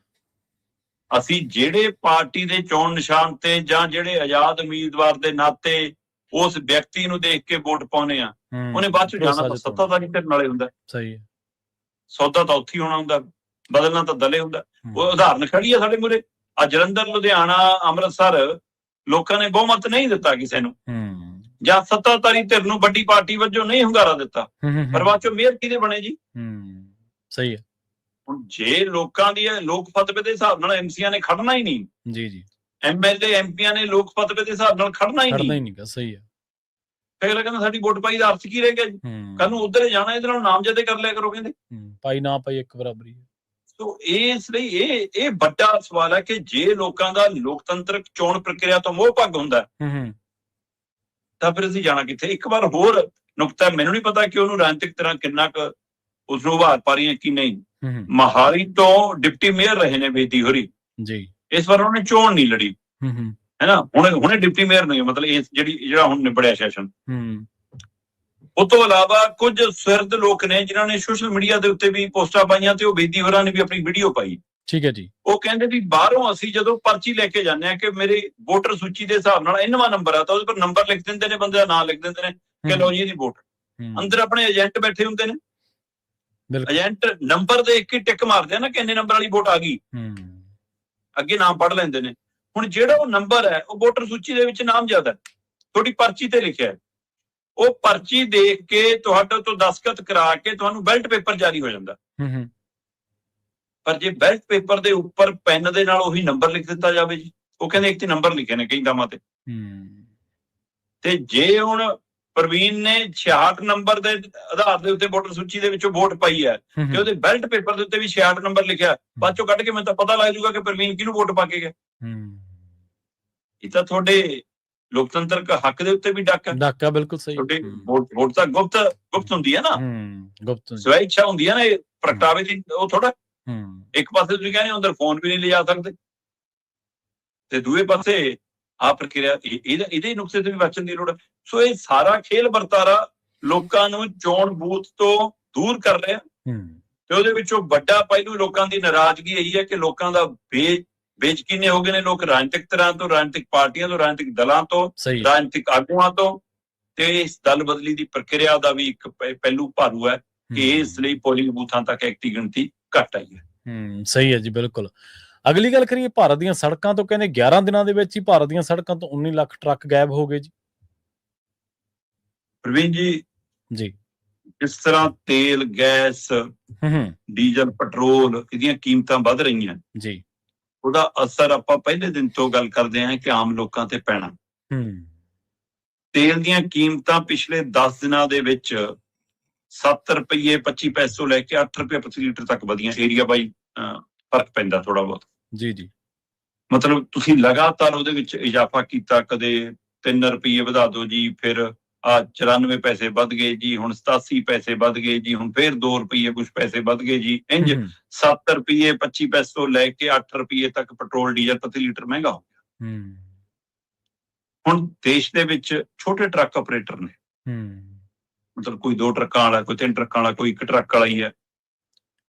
ਅਸੀਂ ਜਿਹੜੇ ਪਾਰਟੀ ਦੇ ਚੋਣ ਨਿਸ਼ਾਨ ਤੇ ਜਾਂ ਜਿਹੜੇ ਆਜ਼ਾਦ ਉਮੀਦਵਾਰ ਦੇ ਨਾਤੇ ਉਸ ਵਿਅਕਤੀ ਨੂੰ ਦੇਖ ਕੇ ਵੋਟ ਪਾਉਨੇ ਆ, ਉਹਨੇ ਬਾਅਦ ਚ ਜਾਣਾ ਤਾਂ ਸੱਤਾਧਾਰੀ ਧਿਰ ਨਾਲੇ ਹੁੰਦਾ। ਸਹੀ ਹੈ। ਸੌਦਾ ਤਾਂ ਉੱਥੇ ਹੋਣਾ ਹੁੰਦਾ, ਬਦਲਣਾ ਤਾਂ ਦਲੇ ਹੁੰਦਾ। ਉਹ ਉਦਾਹਰਨ ਖੜੀ ਆ ਸਾਡੇ ਮੂਹਰੇ। ਆ ਜਲੰਧਰ, ਲੁਧਿਆਣਾ, ਅੰਮ੍ਰਿਤਸਰ ਲੋਕਾਂ ਨੇ ਬਹੁਮਤ ਨਹੀਂ ਦਿੱਤਾ ਕਿਸੇ ਨੂੰ, ਜਾਂ ਸੱਤਾਧਾਰੀ ਧਿਰ ਨੂੰ ਵੱਡੀ ਪਾਰਟੀ ਵਜੋਂ ਨਹੀਂ ਹੁੰਗਾਰਾ ਦਿੱਤਾ, ਪਰ ਬਾਅਦ ਚੋਂ ਮੇਅਰ ਕਿਹਦੇ ਬਣੇ ਜੀ? ਸਹੀ ਹੈ। ਹੁਣ ਜੇ ਲੋਕਾਂ ਦੀ ਲੋਕ ਫਤਵੇ ਦੇ ਹਿਸਾਬ ਨਾਲ ਐਮਸੀਆਂ ਨੇ ਖੜਨਾ ਹੀ ਨਹੀਂ ਜੀ, MLA MPਆਂ ਨੇ ਲੋਕ ਫਤਵੇ ਦੇ ਹਿਸਾਬ ਨਾਲ ਖੜਨਾ ਹੀ ਖੜਨਾ ਹੀ ਨਹੀਂ। ਨਹੀਂ, ਸਹੀ ਹੈ। ਫਿਰ ਅਗਲਾ ਕਹਿੰਦਾ ਸਾਡੀ ਵੋਟ ਪਾਈ ਦਾ ਅਰਥ ਕੀ ਰਹਿ ਗਿਆ ਜੀ? ਕੱਲ ਨੂੰ ਉਧਰ ਜਾਣਾ, ਇਹਦੇ ਨਾਲ ਨਾਮਜ਼ਦੇ ਕਰ ਲਿਆ ਕਰੋ ਕਹਿੰਦੇ। ਪਾਈ ਨਾ ਪਾਈ ਇੱਕ ਬਰਾਬਰੀ ਹੈ। ਸੋ ਇਸ ਲਈ ਇਹ ਵੱਡਾ ਸਵਾਲ ਹੈ ਕਿ ਜੇ ਲੋਕਾਂ ਦਾ ਲੋਕਤੰਤਰਕ ਚੋਣ ਪ੍ਰਕਿਰਿਆ ਤੋਂ ਮੋਹ ਭੰਗ ਹੁੰਦਾ ਤਾਂ ਫਿਰ ਅਸੀਂ ਜਾਣਾ ਕਿੱਥੇ? ਇੱਕ ਵਾਰ ਹੋਰ ਨੁਕਤਾ, ਮੈਨੂੰ ਨਹੀਂ ਪਤਾ ਕਿ ਉਹਨੂੰ ਰਾਜਨੀਤਿਕ ਤਰ੍ਹਾਂ ਕਿੰਨਾ ਕੁ ਉਸਨੂੰ ਉਭਾਰ ਪਾ ਰਹੀ ਹੈ ਕਿ ਨਹੀਂ। ਮੋਹਾਲੀ ਤੋਂ ਡਿਪਟੀ ਮੇਅਰ ਰਹੇ ਨੇ ਬੇਦੀ ਹੋਰੀ ਜੀ, ਇਸ ਵਾਰ ਉਹਨੇ ਚੋਣ ਨਹੀਂ ਲੜੀ ਹੈ ਨਾ। ਹੁਣੇ ਡਿਪਟੀ ਮੇਅਰ ਨਹੀਂ, ਮਤਲਬ ਇਸ ਜਿਹੜਾ ਹੁਣ ਨਿਬੜਿਆ ਸੈਸ਼ਨ। ਉਸ ਤੋਂ ਇਲਾਵਾ ਕੁਝ ਸੁਹਿਰਦ ਲੋਕ ਨੇ ਜਿਨ੍ਹਾਂ ਨੇ ਸੋਸ਼ਲ ਮੀਡੀਆ ਦੇ ਉੱਤੇ ਵੀ ਪੋਸਟਾਂ ਪਾਈਆਂ ਤੇ ਉਹ ਬੇਦੀ ਹੋਰਾਂ ਨੇ ਵੀ ਆਪਣੀ ਵੀਡੀਓ ਪਾਈ। ਠੀਕ ਹੈ ਜੀ। ਉਹ ਕਹਿੰਦੇ ਵੀ ਬਾਹਰੋਂ ਅਸੀਂ ਜਦੋਂ ਪਰਚੀ ਲੈ ਕੇ ਜਾਂਦੇ ਆ ਕਿ ਮੇਰੇ ਵੋਟਰ ਸੂਚੀ ਦੇ ਹਿਸਾਬ ਨਾਲ ਇੰਨਵਾਂ ਨੰਬਰ ਆ ਤਾਂ ਉਹਦੇ ਪਰ ਨੰਬਰ ਲਿਖ ਦਿੰਦੇ ਨੇ, ਬੰਦੇ ਦਾ ਨਾਮ ਲਿਖ ਦਿੰਦੇ ਨੇ ਕਿ ਲਓ ਜੀ ਇਹਦੀ ਵੋਟ। ਅੰਦਰ ਆਪਣੇ ਏਜੰਟ ਬੈਠੇ ਹੁੰਦੇ ਨੇ, ਏਜੰਟ ਨੰਬਰ ਦੇ ਇੱਕ ਹੀ ਟਿਕ ਮਾਰਦੇ ਆ ਨਾ ਕਿ ਇੰਨੇ ਨੰਬਰ ਵਾਲੀ ਵੋਟ ਆ ਗਈ, ਅੱਗੇ ਨਾਮ ਪੜ੍ਹ ਲੈਂਦੇ ਨੇ। ਹੁਣ ਜਿਹੜਾ ਉਹ ਨੰਬਰ ਹੈ ਉਹ ਵੋਟਰ ਸੂਚੀ ਦੇ ਵਿੱਚ ਨਾਮ ਜ਼ਿਆਦਾ ਤੁਹਾਡੀ ਪਰਚੀ ਤੇ ਲਿਖਿਆ ਹੈ, ਉਹ ਪਰਚੀ ਦੇਖ ਕੇ ਤੁਹਾਡੇ ਤੋਂ ਦਸਤਖਤ ਕਰਾ ਕੇ ਤੁਹਾਨੂੰ ਬੈਲਟ ਪੇਪਰ ਜਾਰੀ ਹੋ ਜਾਂਦਾ। ਪਰ ਜੇ ਬੈਲਟ ਪੇਪਰ ਦੇ ਉੱਪਰ ਪੈਨ ਦੇ ਨਾਲ ਉਹੀ ਨੰਬਰ ਲਿਖ ਦਿੱਤਾ ਜਾਵੇ ਜੀ, ਉਹ ਕਹਿੰਦੇ ਇੱਕ ਤੇ ਨੰਬਰ ਲਿਖੇ ਨੇ ਕਈ ਥਾਵਾਂ ਤੇ ਜੇ ਹੁਣ ਪ੍ਰਵੀਨ ਨੇ 66 ਨੰਬਰ ਦੇ ਆਧਾਰ ਦੇ ਉੱਤੇ ਵੋਟਰ ਸੂਚੀ ਦੇ ਵਿੱਚੋਂ ਵੋਟ ਪਾਈ ਹੈ ਤੇ ਉਹਦੇ ਬੈਲਟ ਪੇਪਰ ਦੇ ਉੱਤੇ ਵੀ 66 ਨੰਬਰ ਲਿਖਿਆ, ਬਾਅਦ ਚੋਂ ਕੱਢ ਕੇ ਮੈਨੂੰ ਤਾਂ ਪਤਾ ਲੱਗ ਜਾਊਗਾ ਕਿ ਪ੍ਰਵੀਨ ਕਿਹਨੂੰ ਵੋਟ ਪਾ ਕੇ ਗਿਆ। ਇਹ ਤਾਂ ਤੁਹਾਡੇ ਲੋਕਤੰਤਰਕ ਹੱਕ ਦੇ ਉੱਤੇ ਵੀ ਡਾਕਾ। ਬਿਲਕੁਲ ਸਹੀ। ਤੁਹਾਡੇ ਵੋਟ ਤਾਂ ਗੁਪਤ ਹੁੰਦੀ ਹੈ ਨਾ, ਗੁਪਤ ਸਵੈ ਇੱਛਾ ਹੁੰਦੀ ਹੈ ਨਾ, ਇਹ ਪ੍ਰਗਟਾਵੇ ਦੀ ਉਹ ਥੋੜਾ। ਇੱਕ ਪਾਸੇ ਤੁਸੀਂ ਕਹਿੰਦੇ ਅੰਦਰ ਫੋਨ ਵੀ ਨਹੀਂ ਲਿਜਾ ਸਕਦੇ ਤੇ ਦੂਏ ਪਾਸੇ ਆ ਪ੍ਰਕਿਰਿਆ, ਇਹਦੇ ਨੁਕਸੇ ਤੇ ਵੀ ਬਚਣ ਦੀ ਲੋੜ ਹੈ। ਸੋ ਇਹ ਸਾਰਾ ਖੇਲ ਵਰਤਾਰਾ ਲੋਕਾਂ ਨੂੰ ਚੋਣ ਬੂਥ ਤੋਂ ਦੂਰ ਕਰ ਰਿਹਾ ਤੇ ਉਹਦੇ ਵਿੱਚੋਂ ਵੱਡਾ ਪਹਿਲੂ ਲੋਕਾਂ ਦੀ ਨਾਰਾਜ਼ਗੀ ਇਹੀ ਹੈ ਕਿ ਲੋਕਾਂ ਦਾ ਬੇਯਕੀਨੇ ਹੋ ਗਏ ਨੇ ਲੋਕ ਰਾਜਨੀਤਿਕ ਤਰ੍ਹਾਂ ਤੋਂ, ਰਾਜਨੀਤਿਕ ਪਾਰਟੀਆਂ ਤੋਂ, ਰਾਜਨੀਤਿਕ ਦਲਾਂ ਤੋਂ, ਰਾਜਨੀਤਿਕ ਆਗੂਆਂ ਤੋਂ। ਤੇ ਇਸ ਦਲ ਬਦਲੀ ਦੀ ਪ੍ਰਕਿਰਿਆ ਦਾ ਵੀ ਇੱਕ ਪਹਿਲੂ ਭਾਰੂ ਹੈ ਕਿ ਇਸ ਲਈ ਪੋਲਿੰਗ ਬੂਥਾਂ ਤੱਕ ਐਕਟੀ ਗਿਣਤੀ ਘੱਟ ਆਈ ਹੈ। ਸਹੀ ਹੈ ਜੀ, ਬਿਲਕੁਲ। ਅਗਲੀ ਗੱਲ ਕਰੀਏ ਭਾਰਤ ਦੀਆਂ ਸੜਕਾਂ ਤੋਂ। ਕਹਿੰਦੇ 11 ਦਿਨਾਂ ਦੇ ਵਿੱਚ ਹੀ ਭਾਰਤ ਦੀਆਂ ਸੜਕਾਂ ਤੋਂ 19 ਲੱਖ ਟਰੱਕ ਗਾਇਬ ਹੋ ਗਏ ਜੀ। ਪ੍ਰਵੀਨ ਜੀ, ਜਿਸ ਤਰ੍ਹਾਂ ਤੇਲ, ਗੈਸ, ਡੀਜ਼ਲ, ਪੈਟਰੋਲ ਇਹਦੀਆਂ ਕੀਮਤਾਂ ਵੱਧ ਰਹੀਆਂ ਜੀ, ਉਹਦਾ ਅਸਰ ਆਪਾਂ ਪਹਿਲੇ ਦਿਨ ਤੋਂ ਗੱਲ ਕਰਦੇ ਹਾਂ ਕਿ ਆਮ ਲੋਕਾਂ ਤੇ ਪੈਣਾ। ਤੇਲ ਦੀਆਂ ਕੀਮਤਾਂ ਪਿਛਲੇ 10 ਦਿਨਾਂ ਦੇ ਵਿੱਚ 7 ਰੁਪਏ 25 ਪੈਸੇ ਤੋਂ ਲੈ ਕੇ 8 ਰੁਪਏ ਪ੍ਰਤੀ ਲੀਟਰ ਤੱਕ ਵਧੀਆਂ। ਏਰੀਆ ਬਾਈ ਫਰਕ ਪੈਂਦਾ ਥੋੜਾ ਬਹੁਤ ਜੀ। ਮਤਲਬ ਤੁਸੀਂ ਲਗਾਤਾਰ ਉਹਦੇ ਵਿੱਚ ਇਜ਼ਾਫਾ ਕੀਤਾ, ਕਦੇ 3 ਰੁਪਏ ਵਧਾ ਦਿਓ ਜੀ, ਫਿਰ 94 ਪੈਸੇ ਵੱਧ ਗਏ ਜੀ, ਹੁਣ 87 ਪੈਸੇ ਵੱਧ ਗਏ ਜੀ, ਹੁਣ ਫਿਰ 2 ਰੁਪਏ ਕੁਝ ਪੈਸੇ ਵੱਧ ਗਏ ਜੀ। ਇੰਜ 7 ਰੁਪਏ 25 ਪੈਸੇ ਤੋਂ ਲੈ ਕੇ 8 ਰੁਪਏ ਤੱਕ ਪੈਟਰੋਲ ਡੀਜ਼ਲ ਪ੍ਰਤੀ ਲੀਟਰ ਮਹਿੰਗਾ ਹੋ ਗਿਆ। ਹੁਣ ਦੇਸ਼ ਦੇ ਵਿੱਚ ਛੋਟੇ ਟਰੱਕ ਆਪਰੇਟਰ ਨੇ, ਮਤਲਬ ਕੋਈ 2 ਟਰੱਕਾਂ ਵਾਲਾ, ਕੋਈ 3 ਟਰੱਕਾਂ ਵਾਲਾ, ਕੋਈ 1 ਟਰੱਕ ਵਾਲਾ ਹੀ ਹੈ।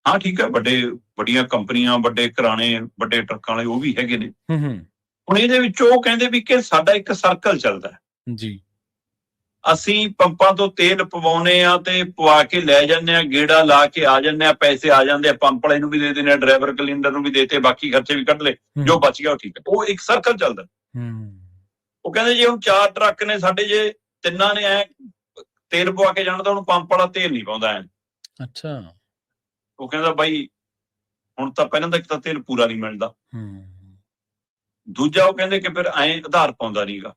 ਹਾਂ ਠੀਕ ਹੈ, ਵੱਡੀਆਂ ਕੰਪਨੀਆਂ, ਵੱਡੇ ਘਰਾਣੇ, ਵੱਡੇ ਟਰੱਕਾਂ ਵਾਲੇ ਉਹ ਵੀ ਹੈਗੇ ਨੇ। ਹੁਣ ਇਹਦੇ ਵਿੱਚ ਉਹ ਕਹਿੰਦੇ ਵੀ ਕਿ ਸਾਡਾ ਇੱਕ ਸਰਕਲ ਚੱਲਦਾ ਹੈ ਜੀ। ਅਸੀਂ ਪੰਪਾਂ ਤੋਂ ਤੇਲ ਪਵਾਉਨੇ ਆ ਤੇ ਪਵਾ ਕੇ ਲੈ ਜਾਂਦੇ ਆ, ਗੇੜਾ ਲਾ ਕੇ ਆ ਜਾਂਦੇ ਆ, ਪੈਸੇ ਆ ਜਾਂਦੇ ਆ, ਪੰਪ ਵਾਲੇ ਨੂੰ ਵੀ ਦੇ ਦਿੰਦੇ ਆ, ਡਰਾਈਵਰ ਕਲਿੰਡਰ ਨੂੰ ਵੀ ਦੇਤੇ, ਬਾਕੀ ਖਰਚੇ ਵੀ ਕੱਢ ਲਏ, ਜੋ ਬਚ ਗਿਆ ਉਹ ਠੀਕ ਹੈ। ਉਹ ਇੱਕ ਸਰਕਲ ਚੱਲਦਾ। ਉਹ ਕਹਿੰਦੇ ਜੇ ਹੁਣ 4 ਟਰੱਕ ਨੇ ਸਾਡੇ, ਜੇ 3 ਨੇ ਐ ਤੇਲ ਪਵਾ ਕੇ ਜਾਣਾ ਤਾਂ ਉਹਨੂੰ ਪੰਪ ਵਾਲਾ ਤੇਲ ਨਹੀਂ ਪਾਉਂਦਾ ਐ। ਅੱਛਾ। ਉਹ ਕਹਿੰਦਾ ਬਾਈ ਹੁਣ ਤਾਂ ਪਹਿਲਾਂ ਤਾਂ ਇੱਕ ਤਾਂ ਤੇਲ ਪੂਰਾ ਨਹੀਂ ਮਿਲਦਾ, ਦੂਜਾ ਉਹ ਕਹਿੰਦੇ ਕਿ ਫਿਰ ਐਂ ਆਧਾਰ ਪਾਉਂਦਾ ਨਹੀਂਗਾ,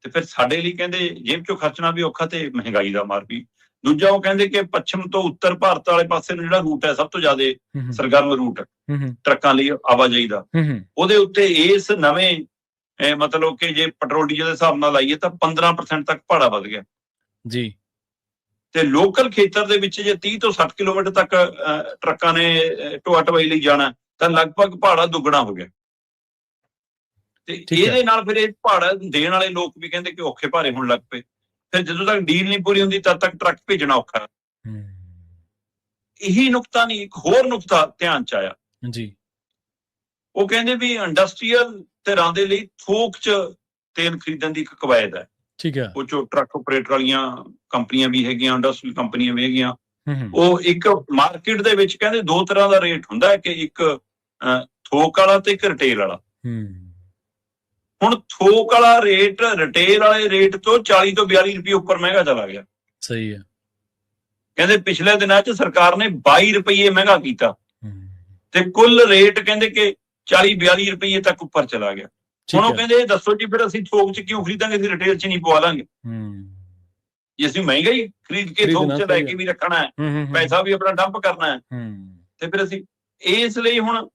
ਤੇ ਫਿਰ ਸਾਡੇ ਲਈ ਕਹਿੰਦੇ ਜੇਬ ਚੋਂ ਖਰਚਣਾ ਵੀ ਔਖਾ ਤੇ ਮਹਿੰਗਾਈ ਦਾ ਮਾਰ ਵੀ। ਦੂਜਾ ਉਹ ਕਹਿੰਦੇ ਕਿ ਪੱਛਮ ਤੋਂ ਉੱਤਰ ਭਾਰਤ ਵਾਲੇ ਪਾਸੇ ਨੂੰ ਜਿਹੜਾ ਰੂਟ ਹੈ ਸਭ ਤੋਂ ਜ਼ਿਆਦਾ ਸਰਗਰਮ ਰੂਟ ਟਰੱਕਾਂ ਲਈ ਆਵਾਜਾਈ ਦਾ, ਉਹਦੇ ਉੱਤੇ ਇਸ ਨਵੇਂ ਮਤਲਬ ਕਿ ਜੇ ਪੈਟਰੋਲ ਡੀਜ਼ਲ ਦੇ ਹਿਸਾਬ ਨਾਲ ਲਾਈਏ ਤਾਂ 15% ਤੱਕ ਭਾੜਾ ਵੱਧ ਗਿਆ ਜੀ। ਤੇ ਲੋਕਲ ਖੇਤਰ ਦੇ ਵਿੱਚ ਜੇ 30 ਤੋਂ 60 ਕਿਲੋਮੀਟਰ ਤੱਕ ਟਰੱਕਾਂ ਨੇ ਢੋਆ ਢਵਾਈ ਲਈ ਜਾਣਾ ਤਾਂ ਲਗਭਗ ਭਾੜਾ ਦੁੱਗਣਾ ਹੋ ਗਿਆ। ਤੇ ਇਹਦੇ ਨਾਲ ਫਿਰ ਇਹ ਭਾੜਾ ਦੇਣ ਵਾਲੇ ਲੋਕ ਵੀ ਕਹਿੰਦੇ ਕਿ ਔਖੇ ਭਾਰੇ ਹੋਣ ਲੱਗ ਪਏ। ਫਿਰ ਜਦੋਂ ਤੱਕ ਡੀਲ ਨਹੀਂ ਪੂਰੀ ਹੁੰਦੀ ਤਦ ਤੱਕ ਟਰੱਕ ਭੇਜਣਾ ਔਖਾ। ਇਹੀ ਨੁਕਤਾ ਨਹੀਂ, ਇੱਕ ਹੋਰ ਨੁਕਤਾ ਧਿਆਨ ਚ ਆਇਆ ਜੀ। ਉਹ ਕਹਿੰਦੇ ਵੀ ਇੰਡਸਟਰੀਅਲ ਧਿਰਾਂ ਦੇ ਲਈ ਥੋਕ ਚ ਤੇਲ ਖਰੀਦਣ ਦੀ ਇੱਕ ਕਵਾਇਦ ਹੈ। ਠੀਕ ਹੈ। ਉਹ ਚੋਂ ਟਰੱਕ ਆਪਰੇਟਰ ਵਾਲੀਆਂ ਕੰਪਨੀਆਂ ਵੀ ਹੈਗੀਆਂ, ਇੰਡਸਟਰੀਅਲ ਕੰਪਨੀਆਂ ਵੀ ਹੈਗੀਆਂ। ਉਹ ਇੱਕ ਮਾਰਕੀਟ ਦੇ ਵਿੱਚ ਕਹਿੰਦੇ 2 ਤਰ੍ਹਾਂ ਦਾ ਰੇਟ ਹੁੰਦਾ ਹੈ ਕਿ ਇੱਕ ਥੋਕ ਵਾਲਾ ਤੇ ਇੱਕ ਰਿਟੇਲ ਵਾਲਾ। ਹੁਣ ਥੋਕ ਵਾਲਾ ਰੇਟ ਰਿਟੇਲ ਵਾਲੇ ਰੇਟ ਤੋਂ 40 ਤੋਂ 42 ਰੁਪਏ ਉੱਪਰ ਮਹਿੰਗਾ ਚਲਾ ਗਿਆ। ਸਹੀ ਹੈ। ਕਹਿੰਦੇ ਪਿਛਲੇ ਦਿਨਾਂ 'ਚ ਸਰਕਾਰ ਨੇ 22 ਰੁਪਏ ਮਹਿੰਗਾ ਕੀਤਾ ਤੇ ਕੁੱਲ ਰੇਟ ਕਹਿੰਦੇ ਕਿ 40-42 ਰੁਪਏ ਤੱਕ ਉੱਪਰ ਚਲਾ ਗਿਆ। ਹੁਣ ਉਹ ਕਹਿੰਦੇ ਇਹ ਦੱਸੋ ਜੀ ਫਿਰ ਅਸੀਂ ਥੋਕ 'ਚ ਕਿਉਂ ਖਰੀਦਾਂਗੇ, ਅਸੀਂ ਰਿਟੇਲ 'ਚ ਨਹੀਂ ਪਵਾ ਲਾਂਗੇ। ਜੇ ਅਸੀਂ ਮਹਿੰਗਾ ਹੀ ਖਰੀਦ ਕੇ ਥੋਕ 'ਚ ਲੈ ਕੇ ਵੀ ਰੱਖਣਾ ਹੈ, ਪੈਸਾ ਵੀ ਆਪਣਾ ਡੰਪ ਕਰਨਾ ਹੈ, ਤੇ ਫਿਰ ਅਸੀਂ ਇਸ ਲਈ ਹੁਣ